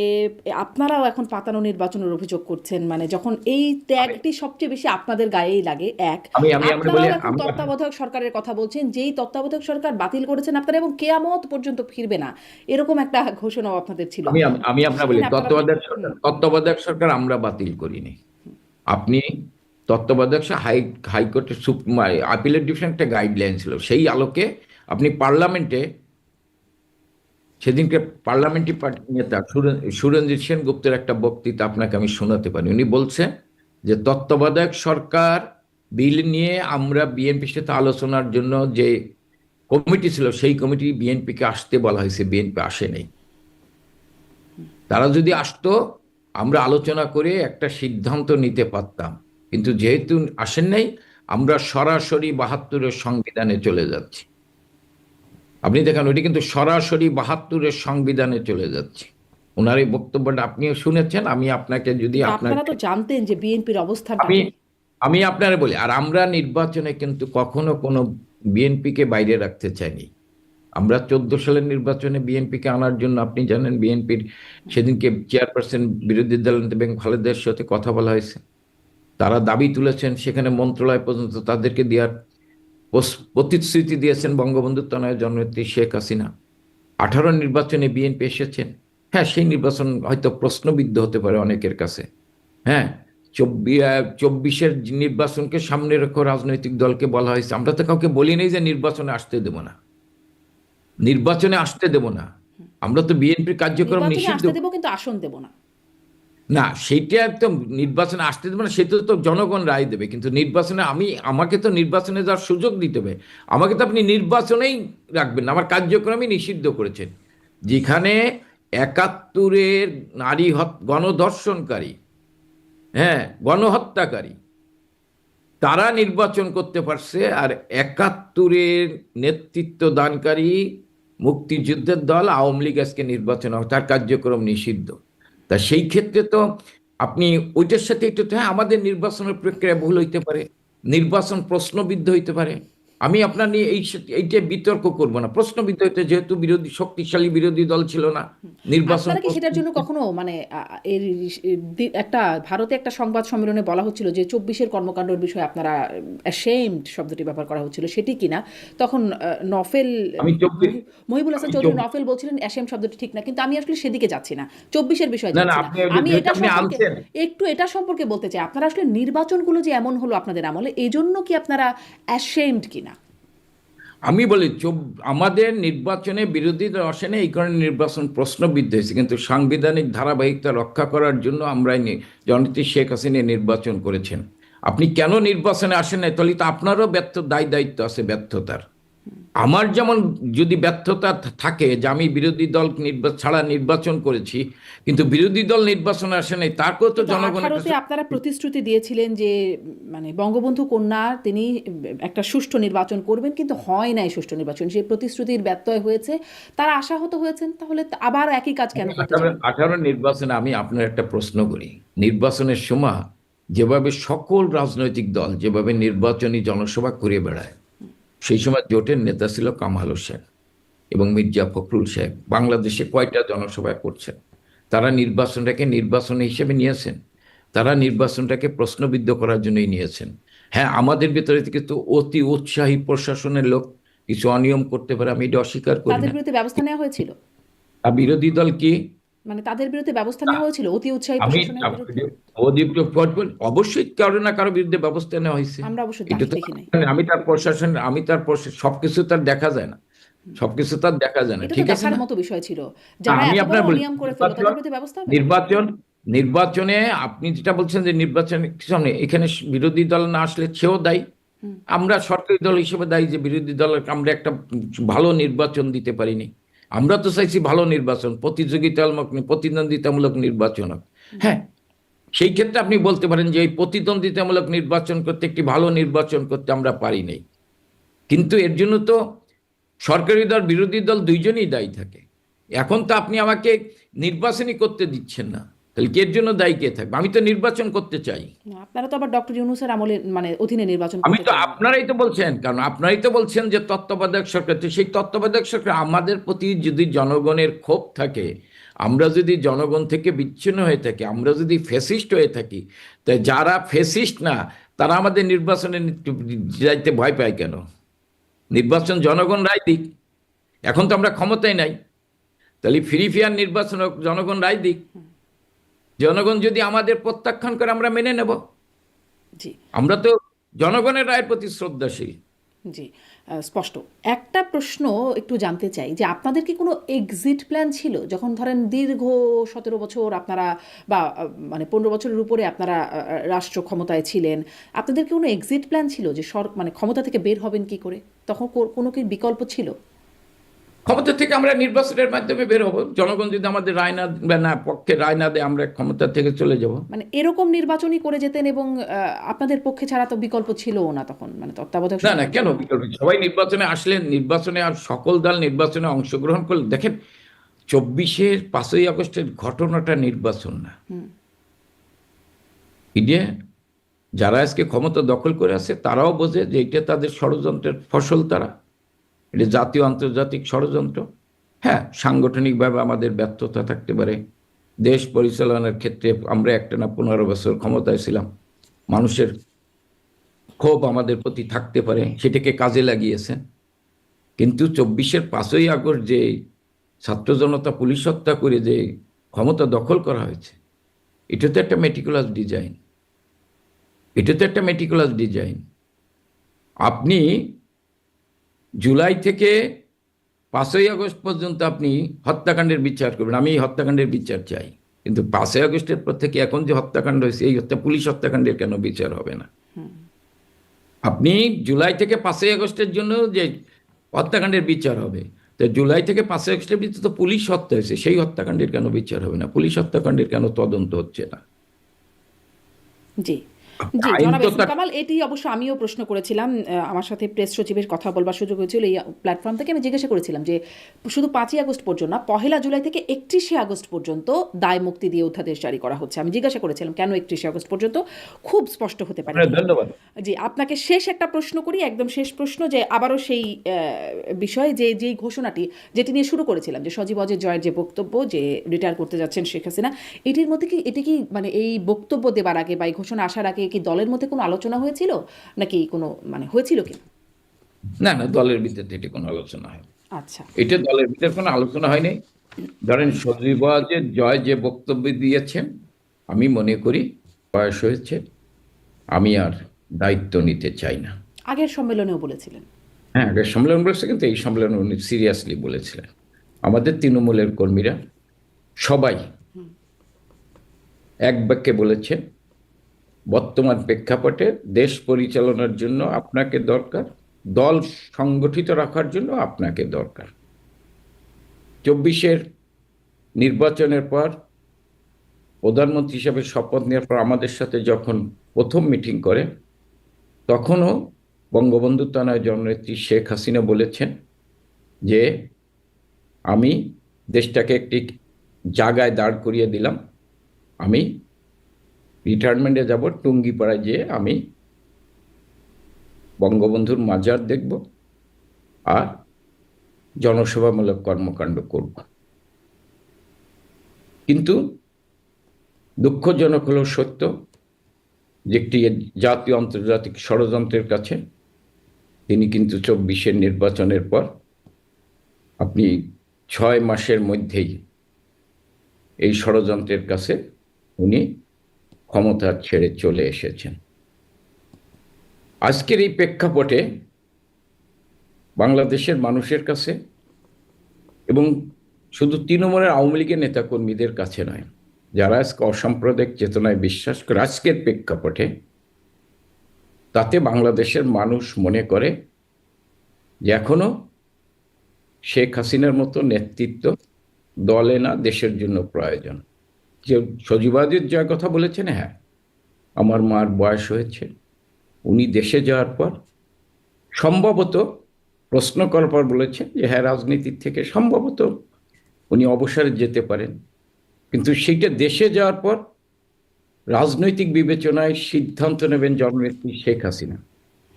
আপনারাও এখন পাতানো নির্বাচনের অভিযোগ করছেন? মানে যখন এই ত্যাগটি সবচেয়ে বেশি আপনাদের গায়েই লাগে, এক আপনারাও এখন তত্ত্বাবধায়ক সরকারের কথা বলছেন, যেই তত্ত্বাবধায়ক সরকার বাতিল করেছেন আপনারা এবং কেয়ামত পর্যন্ত ফিরবে না, এরকম একটা ঘোষণাও আপনাদের ছিল। আমি আপনার বলি, তত্ত্বাবধায়ক সরকার আমরা বাতিল করিনি। আপনি তত্ত্বাবধায়ক হাইকোর্টের আপিলের ডিভিশন একটা গাইডলাইন ছিল, সেই আলোকে আপনি পার্লামেন্টে সেদিনকে পার্লামেন্টারি পার্টি নেতা সুরঞ্জিত সেনগুপ্তের একটা বক্তৃতা আপনাকে আমি শোনাতে পারি। উনি বলছেন যে তত্ত্বাবধায়ক সরকার বিল নিয়ে আমরা বিএনপির সাথে আলোচনার জন্য যে কমিটি ছিল সেই কমিটি বিএনপিকে আসতে বলা হয়েছে, বিএনপি আসে নাই। তারা যদি আসতো আমরা আলোচনা করে একটা সিদ্ধান্ত নিতে পারতাম, কিন্তু যেহেতু আসেন নাই আমরা সরাসরি ৭২-এর সংবিধানে চলে যাচ্ছি। আপনি দেখেন ওইটি কিন্তু সরাসরি ৭২-এর সংবিধানে চলে যাচ্ছে। ওনার এই বক্তব্যটা আপনিও শুনেছেন। আমি আপনাকে যদি আপনারা তো জানতেন যে বিএনপির অবস্থান, আমি আপনারা বলি, আর আমরা নির্বাচনে কিন্তু কখনো কোনো বিএনপিকে বাইরে রাখতে চাইনি। আমরা ১৪ সালের নির্বাচনে বিএনপিকে আনার জন্য, আপনি জানেন, বিএনপির সেদিনকে চেয়ারপারসন বিরোধী দলনেতা বেগম খালেদার সাথে কথা বলা হয়েছে। তারা দাবি তুলেছেন, সেখানে মন্ত্রণালয় পর্যন্ত তাদেরকে দেওয়ার প্রতিশ্রুতি দিয়েছেন বঙ্গবন্ধু তনয় জননেত্রী শেখ হাসিনা। ১৮ নির্বাচনে বিএনপি এসেছেন, হ্যাঁ, সেই নির্বাচন হয়তো প্রশ্নবিদ্ধ হতে পারে অনেকের কাছে, হ্যাঁ। ২৪-এর নির্বাচনকে সামনে রেখে রাজনৈতিক দলকে বলা হয়েছে, আমরা তো কাউকে বলি নাই যে নির্বাচনে আসতে দেব না, নির্বাচনে আসতে দেব না। আমরা তো বিএনপির কার্যক্রম নিষিদ্ধ দেব, কিন্তু আসন দেব না। না, সেইটা তো নির্বাচনে আসতে দেবে না, সেটা তো জনগণ রায় দেবে। কিন্তু নির্বাচনে আমাকে তো নির্বাচনে যাওয়ার সুযোগ দিতে হবে। আমাকে তো আপনি নির্বাচনেই রাখবেন না, আমার কার্যক্রমই নিষিদ্ধ করেছেন। যেখানে ৭১-এর গণধর্ষণকারী, হ্যাঁ, গণহত্যাকারী, তারা নির্বাচন করতে পারছে, আর ৭১-এর নেতৃত্ব দানকারী মুক্তিযুদ্ধের দল আওয়ামী লীগ আজকে নির্বাচন হবে, তার কার্যক্রম নিষিদ্ধ। তা সেই ক্ষেত্রে তো আপনি ওইটার সাথে একটু, হ্যাঁ, আমাদের নির্বাচনের প্রক্রিয়া ভুল হইতে পারে, নির্বাচন প্রশ্নবিদ্ধ হইতে পারে। আমি আপনার নিয়ে এইটা বিতর্ক করব না। প্রশ্নবিদ্ধ হইতে, যেহেতু শক্তিশালী বিরোধী দল ছিল না, নির্বাচন আপনারা কি সেটার জন্য কখনো মানে এর একটা ভারতে একটা সংবাদ সম্মেলনে বলা হচ্ছিল যে ২৪-এর কর্মকাণ্ডের বিষয়ে আপনারা অ্যাশেমড শব্দটি ব্যবহার করা হচ্ছিল, সেটি কিনা? তখন নফেল আমি ২৪ মহিবুল হাসান আমি চৌধুরী ২৪ নফেল বলছিলেন অ্যাশেম শব্দটি ঠিক না, কিন্তু আমি আসলে সেদিকে যাচ্ছি না, ২৪-এর বিষয়ে না না, যাচ্ছি না। আপনি আমি যেহেতু এটা আপনি সম্পর্কে আনছেন, এটা সম্পর্কে বলতে চাই, আপনারা আসলে নির্বাচনগুলো যে এমন হলো আপনাদের আমলে, এই জন্য কি আপনারা অ্যাশেমড কিনা? আমি বলি আমাদের নির্বাচনে বিরোধীদের আসেনি, এই কারণে নির্বাচন প্রশ্নবিদ্ধ হয়েছে। কিন্তু সাংবিধানিক ধারাবাহিকতা রক্ষা করার জন্য আমরাই জননেত্রী শেখ হাসিনা নির্বাচন করেছেন। আপনি কেন নির্বাচনে আসেন নাই, তাহলে তো আপনারও দায়িত্ব আছে ব্যর্থতার। আমার যেমন যদি ব্যর্থতা থাকে যে আমি বিরোধী দল ছাড়া নির্বাচন করেছি, কিন্তু বিরোধী দল নির্বাচনে আসে নাই, তাকেও তো কিন্তু জনগণের ১৮-তে কাছে। আপনারা প্রতিশ্রুতি দিয়েছিলেন যে মানে বঙ্গবন্ধু কন্যা তিনি একটা সুষ্ঠু নির্বাচন করবেন, কিন্তু হয় নাই সুষ্ঠু নির্বাচন, সেই প্রতিশ্রুতির ব্যত্যয় হয়েছে, তারা আশাহত হয়েছেন, তাহলে আবার একই কাজ কেন করতে 18 চান? 18 নির্বাচনে আমি আপনার একটা প্রশ্ন করি। নির্বাচনের সময় যেভাবে সকল রাজনৈতিক দল যেভাবে নির্বাচনী জনসভা করে বেড়ায়, সেই সময় জোটের নেতা ছিল কামাল হোসেন এবং মির্জা ফখরুল সাহেব। বাংলাদেশে কয়টা জনসভা করছেন? তারা নির্বাচনটাকে নির্বাচন হিসেবে নিয়েছেন, তারা নির্বাচনটাকে প্রশ্নবিদ্ধ করার জন্যই নিয়েছেন। হ্যাঁ, আমাদের ভিতরে থেকে তো অতি উৎসাহী প্রশাসনের লোক কিছু অনিয়ম করতে পারে, আমি এটা অস্বীকার করি তাদের না। বিরুদ্ধে ব্যবস্থা নেওয়া হয়েছিল? আর বিরোধী দল কি? মানে তাদের বিরুদ্ধে ব্যবস্থা নেওয়া হয়েছিল অতি উৎসাহী আমি প্রশাসনের বিরুদ্ধে? অবশ্যই কারো না কারো বিরুদ্ধে ব্যবস্থা নেওয়া হয়েছে। আমরা অবশ্য এটা তো দেখি নাই। সবকিছু তার দেখা যায় না, সবকিছু তার দেখা যায় না, এটা তো ঠিক আছে দেখার না? মতো বিষয় ছিল, যারা আমি এত বড় আপনার বলি, অনিয়ম করে ফেললো তাদের বিরুদ্ধে ব্যবস্থা হবে না? নির্বাচন নির্বাচনে আপনি যেটা বলছেন যে নির্বাচনে কিছু নেই, এখানে বিরোধী দল না আসলে সেও দায়ী। আমরা সরকারি দল হিসেবে দায়ী যে বিরোধী দলের আমরা একটা ভালো নির্বাচন দিতে পারিনি। আমরা তো চাইছি ভালো নির্বাচন, প্রতিদ্বন্দ্বিতামূলক নির্বাচন হোক। হ্যাঁ, সেই ক্ষেত্রে আপনি বলতে পারেন যে এই প্রতিদ্বন্দ্বিতামূলক নির্বাচন করতে, একটি ভালো নির্বাচন করতে আমরা পারিনি। কিন্তু এর জন্য তো সরকারি দল বিরোধী দল দুইজনই দায়ী থাকে। এখন তো আপনি আমাকে নির্বাচনই করতে দিচ্ছেন না, তাহলে এর জন্য দায়ী কে থাকবে? আমি তো নির্বাচন করতে চাই। না, আপনারা তো আবার ডক্টর ইউনূসের আমলে মানে অধীনে নির্বাচন আমি করতে তো, চান না। আপনারাই তো বলছেন, কারণ আপনারাই তো বলছেন যে তত্ত্বাবধায়ক সরকার, তো সেই তত্ত্বাবধায়ক সরকার আমাদের প্রতি যদি জনগণের ক্ষোভ থাকে, আমরা যদি জনগণ থেকে বিচ্ছিন্ন হয়ে থাকি, আমরা যদি ফ্যাসিস্ট হয়ে থাকি, তাই যারা ফ্যাসিস্ট না তারা আমাদের নির্বাচনে যাইতে ভয় পায় কেন? নির্বাচন জনগণ রায় দিক। এখন তো আমরা ক্ষমতায় নাই, তাহলে ফ্রি ফেয়ার নির্বাচন হোক, জনগণ রায় দিক। জনগণ যদি আমাদের প্রত্যাখ্যান করে আমরা মেনে নেব। জি। আমরা তো জনগণের রায়ের প্রতি শ্রদ্ধাশীল। জি, স্পষ্ট। একটা প্রশ্ন একটু জানতে চাই যে আপনাদের কি কোনো এক্সিট প্ল্যান ছিল যখন ধরেন দীর্ঘ ১৭ বছর আপনারা বা মানে ১৫ বছরের উপরে আপনারা রাষ্ট্র ক্ষমতায় ছিলেন, আপনাদের কি কোনো এক্সিট প্ল্যান ছিল যে মানে ক্ষমতা থেকে বের হবেন কি করে? তখন কোনো কি বিকল্প ছিল? ক্ষমতা থেকে আমরা নির্বাচনের মাধ্যমে বের হবো, জনগণ যদি আমাদের রায় না বা না পক্ষে রায় না দেয় আমরা ক্ষমতা থেকে চলে যাব। মানে এরকম নির্বাচনই করে যেতেন, এবং আপনাদের পক্ষে ছাড়া তো বিকল্প ছিলও না তখন, মানে তত্ত্বাবধায়ক না না, সরকারের কেন জন্য। বিকল্প? সবাই নির্বাচনে আসলে, নির্বাচনে আর সকল দল নির্বাচনে অংশগ্রহণ করলে, দেখেন ২৪-এর ৫ই আগস্টের ঘটনাটা নির্বাচন না। ইডিয়া যারা আজকে ক্ষমতা দখল করে আছে তারাও বোঝে যে এটা তাদের ষড়যন্ত্রের ফসল, তারা এটা জাতীয় আন্তর্জাতিক ষড়যন্ত্র। হ্যাঁ, সাংগঠনিকভাবে আমাদের ব্যর্থতা থাকতে পারে, দেশ পরিচালনার ক্ষেত্রে আমরা একটানা ১৫ বছর ক্ষমতায় ছিলাম, মানুষের ক্ষোভ আমাদের প্রতি থাকতে পারে, সেটাকে কাজে লাগিয়েছেন। কিন্তু ২৪-এর ৫ই আগস্ট যে ছাত্র জনতা পুলিশ হত্যা করে যে ক্ষমতা দখল করা হয়েছে, এটা তো একটা মেটিকুলাস ডিজাইন, এটা তো একটা মেটিকুলাস ডিজাইন। আপনি জুলাই থেকে ৫ই আগস্ট পর্যন্ত আপনি হত্যাকাণ্ডের বিচার করবেন, আমি এই হত্যাকাণ্ডের বিচার চাই। কিন্তু 5ই আগস্টের পর থেকে এখন যে হত্যাকাণ্ড হয়েছে, এই পুলিশ হত্যাকাণ্ডের কেন বিচার হবে না? আপনি জুলাই থেকে 5ই আগস্টের জন্য যে হত্যাকাণ্ডের বিচার হবে, তো জুলাই থেকে 5ই আগস্টের ভিতরে তো পুলিশ হত্যা হয়েছে, সেই হত্যাকাণ্ডের কেন বিচার হবে না? পুলিশ হত্যাকাণ্ডের কেন তদন্ত হচ্ছে না? জি, জি, আইন জনাব তো এহসান তার কামাল, এটি অবশ্য আমিও প্রশ্ন করেছিলাম। আমার সাথে প্রেস সচিবের কথা বলবার সুযোগ হয়েছিল এই প্ল্যাটফর্ম থেকে। আমি জিজ্ঞাসা করেছিলাম যে শুধু 5ই আগস্ট পর্যন্ত না, 1লা জুলাই থেকে 31শে আগস্ট পর্যন্ত দায় মুক্তি দিয়ে অধ্যাদেশ জারি করা হচ্ছে। আমি জিজ্ঞাসা করেছিলাম কেন 31শে আগস্ট পর্যন্ত, খুব স্পষ্ট হতে পারেনি। ধন্যবাদ। জি, আপনাকে শেষ একটা প্রশ্ন করি, একদম শেষ প্রশ্ন, যে আবারও সেই বিষয়ে যেই ঘোষণাটি যেটি নিয়ে শুরু করেছিলাম, যে সজীব অজয় জয়ের যে বক্তব্য যে রিটায়ার করতে যাচ্ছেন শেখ হাসিনা, এটির মধ্যে কি এটি কি মানে এই বক্তব্য দেবার আগে বা এই ঘোষণা আসার আগে কি দলের মধ্যে কোনো আলোচনা হয়েছিল, নাকি কোনো মানে হয়েছিল কি? না, না, দলের ভিতরে এটি কোনো আলোচনা হয়, আচ্ছা। এটা দলের ভিতরে কোনো আলোচনা হয়নি। ধরেন সজীবাজের জয় যে বক্তব্য দিয়েছেন, আমি মনে করি বয়স হয়েছে, আমি আর দায়িত্ব নিতে চাই না। আগের সম্মেলনেও বলেছিলেন। হ্যাঁ, আগের সম্মেলন বলেছে, কিন্তু এই সম্মেলনে উনি সিরিয়াসলি বলেছিলেন। আমাদের তৃণমূলের কর্মীরা সবাই এক বাক্যে বলেছেন, বর্তমান প্রেক্ষাপটে দেশ পরিচালনার জন্য আপনাকে দরকার, দল সংগঠিত রাখার জন্য আপনাকে দরকার। 24-এর নির্বাচনের পর প্রধানমন্ত্রী হিসেবে শপথ নেওয়ার পর আমাদের সাথে যখন প্রথম মিটিং করে, তখনও বঙ্গবন্ধু কন্যা জননেত্রী শেখ হাসিনা বলেছেন যে আমি দেশটাকে একটি জায়গায় দাঁড় করিয়ে দিলাম, আমি রিটায়ারমেন্টে যাব, টুঙ্গিপাড়ায় যেয়ে আমি বঙ্গবন্ধুর মাজার দেখব আর জনসেবামূলক কর্মকাণ্ড করব। কিন্তু দুঃখজনক হলেও সত্য যে একটি জাতীয় আন্তর্জাতিক ষড়যন্ত্রের কাছে তিনি কিন্তু 24-এর নির্বাচনের পর আপনি 6 মাসের মধ্যেই এই ষড়যন্ত্রের কাছে উনি ক্ষমতা ছেড়ে চলে এসেছেন। আজকের এই প্রেক্ষাপটে বাংলাদেশের মানুষের কাছে এবং শুধু তৃণমূলের আওয়ামী লীগের নেতাকর্মীদের কাছে নয়, যারা আজকে অসাম্প্রদায়িক চেতনায় বিশ্বাস করে, আজকের প্রেক্ষাপটে তাতে বাংলাদেশের মানুষ মনে করে যে এখনো শেখ হাসিনার মতো নেতৃত্ব দলে না, দেশের জন্য প্রয়োজন। যে সজীবাজের যা কথা বলেছেন, হ্যাঁ, আমার মার বয়স হয়েছে, উনি দেশে যাওয়ার পর সম্ভবত প্রশ্ন করার পর বলেছেন যে হ্যাঁ, রাজনীতির থেকে সম্ভবত উনি অবসরে যেতে পারেন, কিন্তু সেইটা দেশে যাওয়ার পর রাজনৈতিক বিবেচনায় সিদ্ধান্ত নেবেন জননেত্রী শেখ হাসিনা।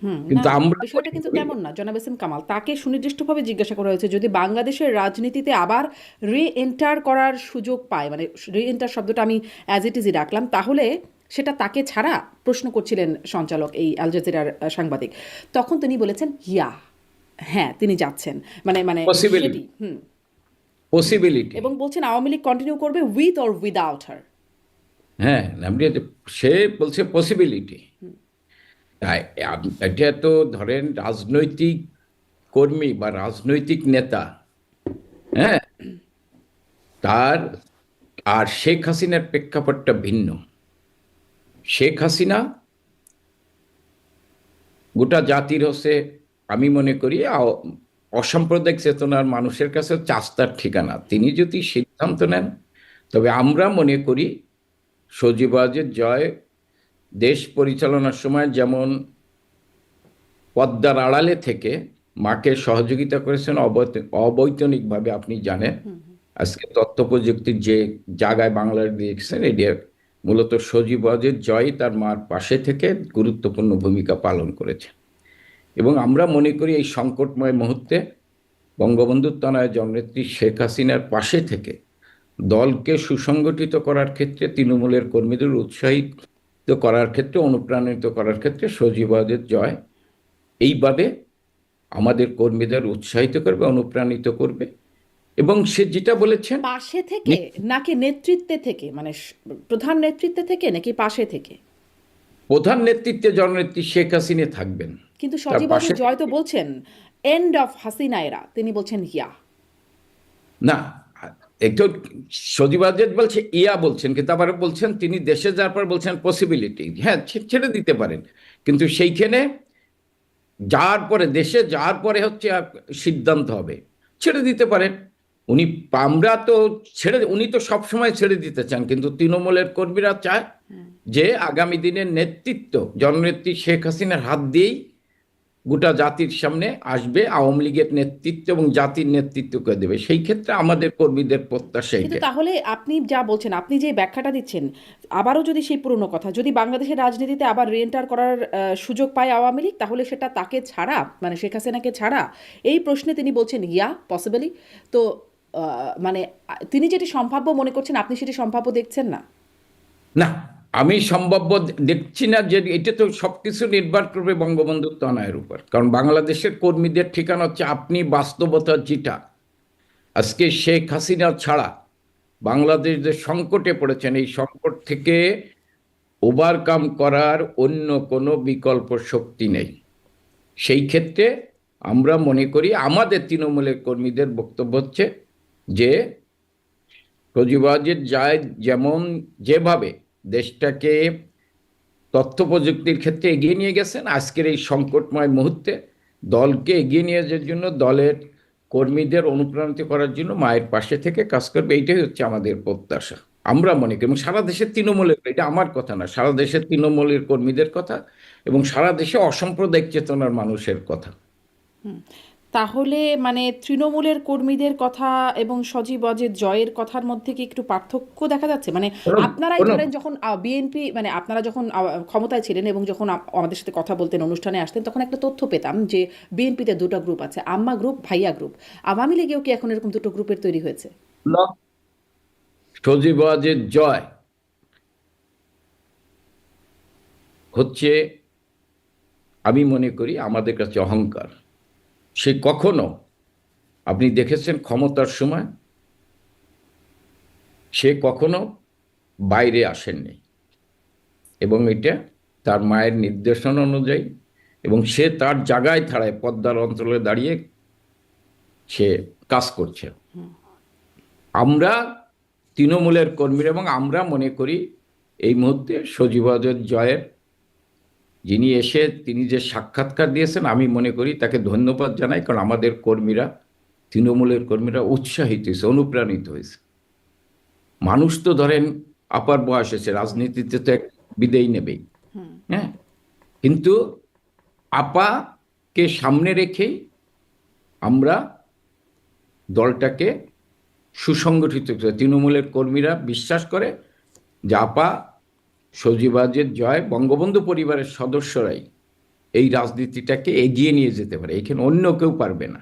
না, কিন্তু আমরা বিষয়টা কিন্তু তেমন না জনাব এহসান কামাল। তাকে সুনির্দিষ্টভাবে জিজ্ঞাসা করা হয়েছে যদি বাংলাদেশের রাজনীতিতে আবার এন্টার করার সুযোগ পায়, মানে এন্টার শব্দটা আমি অ্যাজ ইট ইজই রাখলাম, তাহলে সেটা তাকে ছাড়া প্রশ্ন করছিলেন সঞ্চালক, এই আল জাজিরার সাংবাদিক। তখন তিনি বলেছেন ইয়া, হ্যাঁ তিনি যাচ্ছেন, মানে মানে সেটি পসিবিলিটি, এবং বলছেন আওয়ামী লীগ কন্টিনিউ করবে উইথ অর উইদাউট হার। হ্যাঁ, সে বলছে পসিবিলিটি। তাই এটা তো ধরেন রাজনৈতিক কর্মী বা রাজনৈতিক নেতা, হ্যাঁ, তার আর শেখ হাসিনার প্রেক্ষাপটটা ভিন্ন। শেখ হাসিনা গোটা জাতির হচ্ছে, আমি মনে করি অসাম্প্রদায়িক চেতনার মানুষের কাছে চাস্তার ঠিকানা। তিনি যদি সিদ্ধান্ত নেন, তবে আমরা মনে করি সজীবাজের জয় দেশ পরিচালনার সময় যেমন পদ্মার আড়ালে থেকে মাকে সহযোগিতা করেছেন অবৈতনিকভাবে, আপনি জানেন আজকে তথ্য প্রযুক্তির যে জায়গায় বাংলাদেশ দিয়েছেন, এটা মূলত সজীবাজের জয় তার মার পাশে থেকে গুরুত্বপূর্ণ ভূমিকা পালন করেছে। এবং আমরা মনে করি এই সংকটময় মুহূর্তে বঙ্গবন্ধু কন্যা জননেত্রী শেখ হাসিনার পাশে থেকে দলকে সুসংগঠিত করার ক্ষেত্রে, তৃণমূলের কর্মীদের উৎসাহিত করার ক্ষেত্রে, অনুপ্রাণিত করার ক্ষেত্রে সজীবাজের জয় এইভাবে আমাদের কর্মীদের উৎসাহিত করবে, অনুপ্রাণিত করবে। এবং সে যেটা বলেছেন, পাশে থেকে নাকি নেতৃত্বে থেকে, মানে প্রধান নেতৃত্বে থেকে নাকি পাশে থেকে? প্রধান নেতৃত্বে জননেত্রী শেখ হাসিনা থাকবেন, কিন্তু তার সজীব পাশে জয় তো বলছেন এন্ড অফ হাসিনা এরা, তিনি বলছেন ইয়া। না, একটু সজীব ওয়াজেদ বলছে বলছেন, কিন্তু আবার বলছেন তিনি দেশে যাওয়ার পর বলছেন পসিবিলিটি, হ্যাঁ ছেড়ে দিতে পারেন, কিন্তু সেইখানে দেশে যাওয়ার পরে হচ্ছে সিদ্ধান্ত হবে, ছেড়ে দিতে পারেন উনি। আমরা তো উনি তো সবসময় ছেড়ে দিতে চান, কিন্তু তৃণমূলের কর্মীরা চায় যে আগামী দিনের নেতৃত্ব জননেত্রী শেখ হাসিনার হাত দিয়েই গোটা জাতির সামনে আসবে, আওয়ামী লীগের নেতৃত্ব এবং জাতির নেতৃত্ব করে দেবে। সেই ক্ষেত্রে আমাদের কর্মীদের প্রত্যাশা কিন্তু এটা। তাহলে আপনি যা বলছেন, আপনি যে ব্যাখ্যাটা দিচ্ছেন, আবারও যদি সেই পুরনো কথা, যদি বাংলাদেশের রাজনীতিতে আবার রিএন্টার করার সুযোগ পায় আওয়ামী লীগ, তাহলে সেটা তাকে ছাড়া, মানে শেখ হাসিনাকে ছাড়া, এই প্রশ্নে তিনি বলছেন পসিবলি। তো মানে তিনি যেটি সম্ভাব্য মনে করছেন, আপনি সেটি সম্ভাব্য দেখছেন না? না, আমি সম্ভাব্য দেখছি না। যে এটা তো সবকিছু নির্ভর করবে বঙ্গবন্ধু তনয়ের উপর, কারণ বাংলাদেশের কর্মীদের ঠিকানা হচ্ছে আপনি বাস্তবতা যেটা। আজকে শেখ হাসিনা ছাড়া বাংলাদেশ যে সংকটে পড়েছেন, এই সংকট থেকে ওভারকাম করার অন্য কোনো বিকল্প শক্তি নেই। সেই ক্ষেত্রে আমরা মনে করি, আমাদের তৃণমূলের কর্মীদের বক্তব্য হচ্ছে যে সজীবাজের যায় যেমন যেভাবে দেশটাকে তথ্য প্রযুক্তির ক্ষেত্রে এগিয়ে নিয়ে গেছেন, আজকের এই সংকটময় মুহূর্তে দলকে এগিয়ে নিয়ে যাওয়ার জন্য, দলের কর্মীদের অনুপ্রাণিত করার জন্য মায়ের পাশে থেকে কাজ করবে, এইটাই হচ্ছে আমাদের প্রত্যাশা। আমরা মনে করি, এবং সারা দেশের তৃণমূলের, এটা আমার কথা না, সারা দেশের তৃণমূলের কর্মীদের কথা এবং সারা দেশে অসাম্প্রদায়িক চেতনার মানুষের কথা। তাহলে মানে তৃণমূলের কর্মীদের কথা এবং সজীব অজের জয়ের কথার মধ্যে কি একটু পার্থক্য দেখা যাচ্ছে? মানে কোনো আপনারাই কোনো ধরেন যখন বিএনপি, মানে আপনারা যখন ক্ষমতায় ছিলেন এবং যখন আমাদের সাথে কথা বলতেন, অনুষ্ঠানে আসতেন, তখন একটা তথ্য পেতাম যে বিএনপিতে দুটো গ্রুপ আছে, আম্মা গ্রুপ, ভাইয়া গ্রুপ। আওয়ামী লীগেও কি এখন এরকম দুটো গ্রুপের তৈরি হয়েছে? না, সজীবাজের জয় হচ্ছে, আমি মনে করি আমাদের কাছে অহংকার। সে কখনো, আপনি দেখেছেন ক্ষমতার সময় সে কখনো বাইরে আসেননি, এবং এটা তার মায়ের নির্দেশনা অনুযায়ী, এবং সে তার জায়গায় ছাড়ায় পদ্মার অঞ্চলে দাঁড়িয়ে সে কাজ করছে। আমরা তৃণমূলের কর্মীরা এবং আমরা মনে করি এই মুহূর্তে সজীবাজের জয়ের যিনি এসে তিনি যে সাক্ষাৎকার দিয়েছেন, আমি মনে করি তাকে ধন্যবাদ জানাই, কারণ আমাদের কর্মীরা, তৃণমূলের কর্মীরা উৎসাহিত হয়েছে, অনুপ্রাণিত হয়েছে। মানুষ তো ধরেন আপার বয়স এসে রাজনীতিতে তো এক বিদেয় নেবেই, হ্যাঁ, কিন্তু আপাকে সামনে রেখেই আমরা দলটাকে সুসংগঠিত করে, তৃণমূলের কর্মীরা বিশ্বাস করে যে আপা সজীবাজের জয়, বঙ্গবন্ধু পরিবারের সদস্যরাই এই রাজনীতিটাকে এগিয়ে নিয়ে যেতে পারে, এখানে অন্য কেউ পারবে না,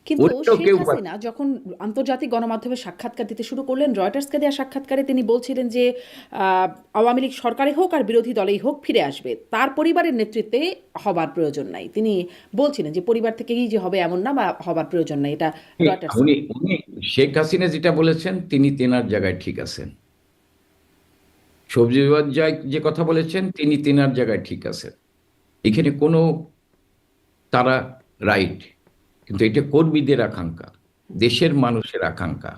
কিন্তু অন্য শেখ কেউ পারবে। হাসিনা যখন আন্তর্জাতিক গণমাধ্যমে সাক্ষাৎকার দিতে শুরু করলেন, রয়টার্সকে দেওয়া সাক্ষাৎকারে তিনি বলছিলেন যে আওয়ামী লীগ সরকারে হোক আর বিরোধী দলেই হোক ফিরে আসবে, তার পরিবারের নেতৃত্বে হবার প্রয়োজন নাই। তিনি বলছিলেন যে পরিবার থেকেই যে হবে এমন না, বা হবার প্রয়োজন নাই। এটা রয়টার্স। উনি উনি শেখ হাসিনা যেটা বলেছেন তিনি তেনার জায়গায় ঠিক আছেন, সবজিবাদ জয় যে কথা বলেছেন তিনি তেনার জায়গায় ঠিক আছেন, এখানে কোনো তারা রাইট, কিন্তু এটা কর্মীদের আকাঙ্ক্ষা, দেশের মানুষের আকাঙ্ক্ষা,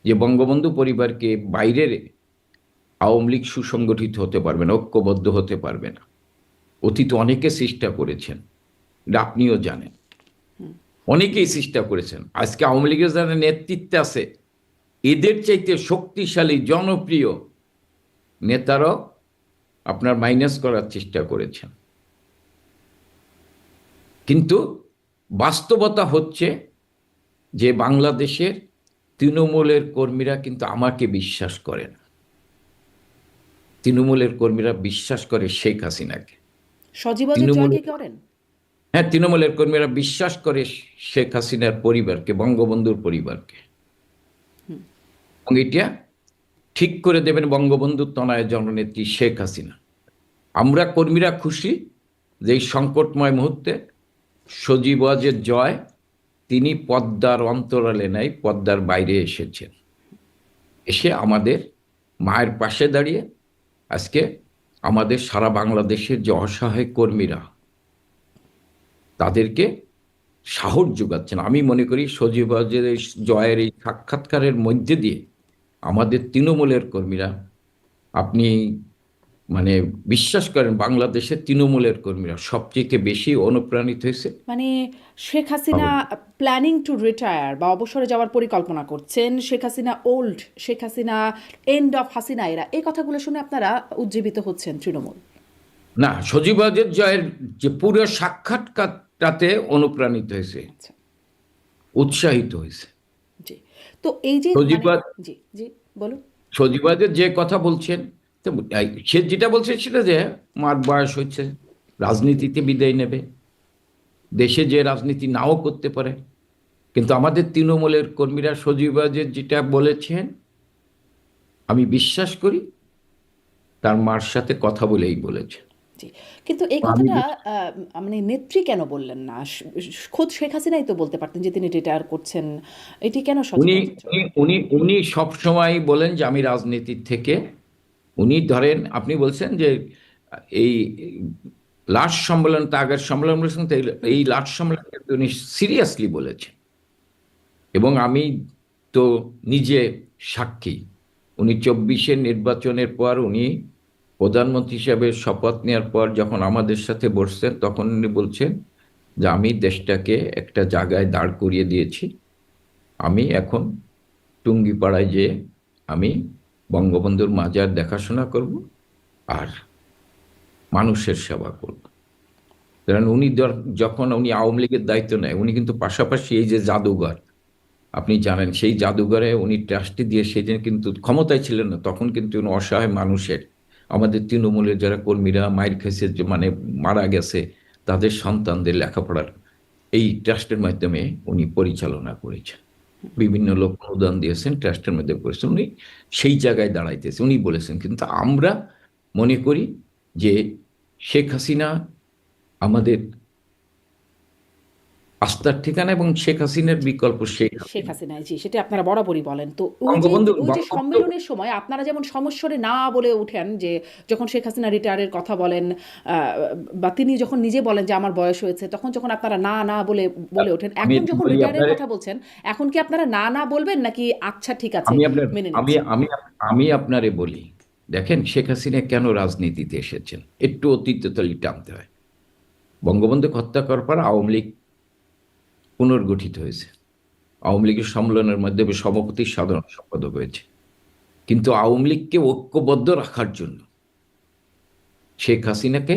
যে বঙ্গবন্ধু পরিবারকে বাইরের আওয়ামী লীগ সুসংগঠিত হতে পারবে না, ঐক্যবদ্ধ হতে পারবে না। অতীতে অনেকে চেষ্টা করেছেন, এটা আপনিও জানেন, অনেকেই চেষ্টা করেছেন। আজকে আওয়ামী লীগের যারা নেতৃত্বে আছে, এদের চাইতে শক্তিশালী জনপ্রিয় নেতারাও আপনার মাইনাস করার চেষ্টা করেছেন। কিন্তু বাস্তবতা হচ্ছে যে বাংলাদেশের তৃণমূলের কর্মীরা কিন্তু আমাকে বিশ্বাস করে না, তৃণমূলের কর্মীরা বিশ্বাস করে শেখ হাসিনাকে। সজীব অজের তৃণমূল, জয়কে করেন? হ্যাঁ, তৃণমূলের কর্মীরা বিশ্বাস করে শেখ হাসিনার পরিবারকে, বঙ্গবন্ধুর পরিবারকে, এবং এটা ঠিক করে দেবেন বঙ্গবন্ধুর তনয় জননেত্রী শেখ হাসিনা। আমরা কর্মীরা খুশি যে এই সংকটময় মুহূর্তে সজীব ওয়াজের জয়, তিনি পদ্মার অন্তরালে নাই, পদ্মার বাইরে এসেছেন, এসে আমাদের মায়ের পাশে দাঁড়িয়ে আজকে আমাদের সারা বাংলাদেশের যে অসহায় কর্মীরা, তাদেরকে সাহস যোগাচ্ছেন। আমি মনে করি সজীবাজের এই জয়ের এই সাক্ষাৎকারের মধ্যে দিয়ে আমাদের তৃণমূলের কর্মীরা, আপনি মানে বিশ্বাস করেন বাংলাদেশের তৃণমূলের কর্মীরা সবচেয়ে বেশি অনুপ্রাণিত হয়েছে। মানে Sheikh Hasina planning to retire বা অবসরে যাওয়ার পরিকল্পনা করছেন, Sheikh Hasina old, Sheikh Hasina end of Hasina এরা, এই কথাগুলো শুনে আপনারা উজ্জীবিত হচ্ছেন তৃণমূল? না, সজীবাজের জয়ের যে পুরো সাক্ষাৎকারটাতে অনুপ্রাণিত হয়েছে, আচ্ছা, উৎসাহিত হয়েছে। জি। তো এই যে মানে সজীবাজ জি জি বলুন। সজীবাজের যে কথা বলছেন, তো সে যেটা বলছে সেটা যে মার বয়স হচ্ছে, রাজনীতিতে বিদায় নেবে, দেশে যে রাজনীতি নাও করতে পারে। কিন্তু আমাদের তৃণমূলের কর্মীরা সজীবাজের যেটা বলেছেন, আমি বিশ্বাস করি তার মার সাথে কথা বলেই বলেছে। জি। কিন্তু এই আমি কথাটা মানে নেত্রী কেন বললেন না? খোদ শেখ হাসিনাই তো বলতে পারতেন যে তিনি রিটায়ার করছেন। এটি কেন উনি সচিবালয়ের জন্য? উনি উনি উনি সবসময় বলেন যে আমি রাজনীতির থেকে, উনি ধরেন আপনি বলছেন যে এই লাস্ট সম্মেলন, তা আগের সম্মেলন বলেছেন, তো এই লাস্ট সম্মেলন উনি সিরিয়াসলি বলেছেন। এবং আমি তো নিজে সাক্ষী, উনি 24-এর নির্বাচনের পর উনি প্রধানমন্ত্রী হিসেবে শপথ নেওয়ার পর যখন আমাদের সাথে বসছেন, তখন উনি বলছেন যে আমি দেশটাকে একটা জায়গায় দাঁড় করিয়ে দিয়েছি, আমি এখন টুঙ্গিপাড়ায় যেয়ে আমি বঙ্গবন্ধুর মাজার দেখাশোনা করব আর মানুষের সেবা করব। কারণ উনি যখন উনি আওয়ামী লীগের দায়িত্ব নেয়, উনি কিন্তু পাশাপাশি এই যে জাদুঘর, আপনি জানেন সেই জাদুঘরে উনি ট্রাস্টি দিয়ে সেদিন কিন্তু ক্ষমতায় ছিলেন না, তখন কিন্তু উনি অসহায় মানুষের, আমাদের তৃণমূলের যারা কর্মীরা মায়ের খেয়েছে, যে মানে মারা গেছে, তাদের সন্তানদের লেখাপড়ার এই ট্রাস্টের মাধ্যমে উনি পরিচালনা করেছেন। বিভিন্ন লোক অনুদান দিয়েছেন, ট্রাস্টের মধ্যে করেছেন, উনি সেই জায়গায় দাঁড়াইতেছে উনি বলেছেন। কিন্তু আমরা মনে করি যে শেখ হাসিনা আমাদের আস্থার ঠিকানা এবং শেখ হাসিনার বিকল্প শেখ শেখ হাসিনা। হাসিনা, জি, সেটা আপনারা বরাবরই বলেন। তো বঙ্গবন্ধু ওই যে বঙ্গবন্ধু সম্মেলনের সময় আপনারা যেমন সমস্বরে না বলে উঠেন, যে যখন শেখ হাসিনা রিটায়ারের কথা বলেন, বা তিনি যখন নিজে বলেন যে আমার বয়স হয়েছে, তখন যখন আপনারা না না বলে বলে ওঠেন, আমি এখন একটু যখন বলি রিটায়ারের আপনার, কথা বলছেন, এখন কি আপনারা না না বলবেন নাকি আচ্ছা ঠিক আছে আমি আপনার মেনে আমি নিচ্ছি? আমি আমি আপনারে বলি, দেখেন শেখ হাসিনা কেন রাজনীতিতে এসেছেন, একটু অতীতে তলি টানতে হয়। বঙ্গবন্ধু হত্যা করার পর আওয়ামী লীগ পুনর্গঠিত হয়েছে, আওয়ামী লীগের সম্মেলনের মাধ্যমে সভাপতি সাধারণ সম্পাদক হয়েছে। কিন্তু আওয়ামী লীগকে ঐক্যবদ্ধ রাখার জন্য শেখ হাসিনাকে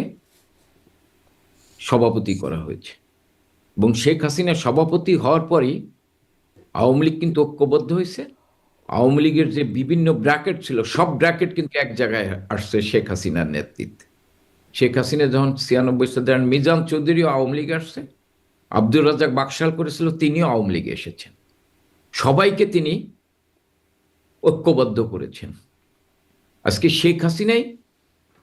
সভাপতি করা হয়েছে, এবং শেখ হাসিনা সভাপতি হওয়ার পরই আওয়ামী লীগ কিন্তু ঐক্যবদ্ধ হয়েছে। আওয়ামী লীগের যে বিভিন্ন ব্র্যাকেট ছিল, সব ব্র্যাকেট কিন্তু এক জায়গায় আসছে শেখ হাসিনার নেতৃত্বে। শেখ হাসিনা যখন 96 সালে দেন, মিজান চৌধুরীও আওয়ামী লীগ আসছে, আব্দুর রাজ্জাক বাকশাল করেছিল, তিনিও আওয়ামী লীগে এসেছেন। সবাইকে তিনি ঐক্যবদ্ধ করেছেন। আজকে শেখ হাসিনাই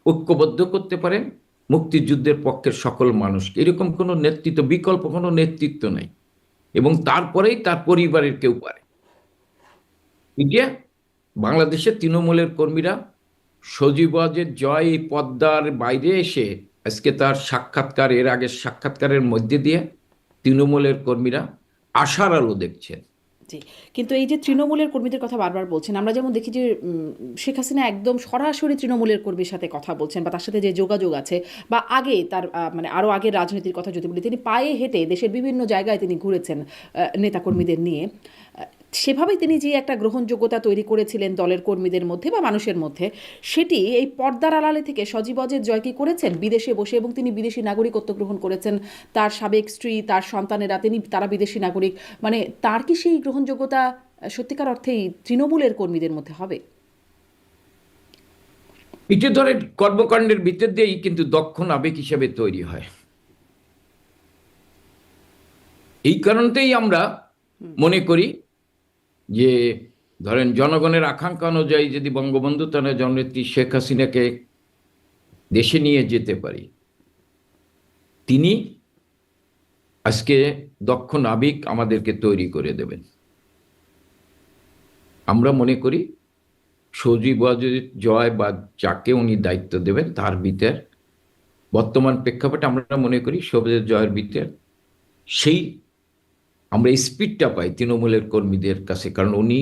ঐক্যবদ্ধ করতে পারেন মুক্তিযুদ্ধের পক্ষের সকল মানুষকে, এরকম কোনো নেতৃত্ব, বিকল্প কোনো নেতৃত্ব নেই। এবং তারপরেই তার পরিবারের কেউ পারে। মিডিয়া, বাংলাদেশের তৃণমূলের কর্মীরা সজীবাজের জয় এই পদ্মার বাইরে এসে আজকে তার সাক্ষাৎকার, এর আগের সাক্ষাৎকারের মধ্যে দিয়ে তৃণমূলের কর্মীরা আশার আলো দেখছেন। জি। কিন্তু এই যে তৃণমূলের কর্মীদের কথা বারবার বলছেন, আমরা যেমন দেখি যে শেখ হাসিনা একদম সরাসরি তৃণমূলের কর্মীর সাথে কথা বলছেন, বা তার সাথে যে যোগাযোগ আছে, বা আগে তার মানে আরও আগের রাজনীতির কথা যদি বলি, তিনি পায়ে হেঁটে দেশের বিভিন্ন জায়গায় তিনি ঘুরেছেন নেতাকর্মীদের নিয়ে। সেভাবেই তিনি যে একটা গ্রহণযোগ্যতা তৈরি করেছিলেন দলের কর্মীদের মধ্যে বা মানুষের মধ্যে, সেটি এই পর্দার আড়ালে থেকে সজীবজের জয় কি করেছেন বিদেশে বসে, এবং তিনি বিদেশি নাগরিকত্ব গ্রহণ করেছেন, তার সাবেক স্ত্রী, তার সন্তানেরা, তারা বিদেশি নাগরিক। মানে তার কি সেই গ্রহণযোগ্যতা সত্যিকার অর্থেই তৃণমূলের কর্মীদের মধ্যে হবে? এটা ধরে কর্মকাণ্ডের ভিতর দিয়েই কিন্তু দক্ষ নাবিক হিসেবে তৈরি হয়। এই কারণতেই আমরা মনে করি যে ধরেন জনগণের আকাঙ্ক্ষা অনুযায়ী যদি বঙ্গবন্ধু তার জননেত্রী শেখ হাসিনাকে দেশে নিয়ে যেতে পারি, তিনি আজকে দক্ষ নাবিক আমাদেরকে তৈরি করে দেবেন। আমরা মনে করি সজীব জয় বা যাকে উনি দায়িত্ব দেবেন তার ভিতর বর্তমান প্রেক্ষাপটে আমরা মনে করি সজীব জয়ের ভিতর সেই আমরা স্পিডটা পাই তৃণমূলের কর্মীদের কাছে, কারণ উনি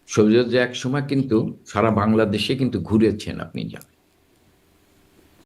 সৌজন্য এক সময় কিন্তু সারা বাংলাদেশে কিন্তু ঘুরেছেন, আপনি জানেন।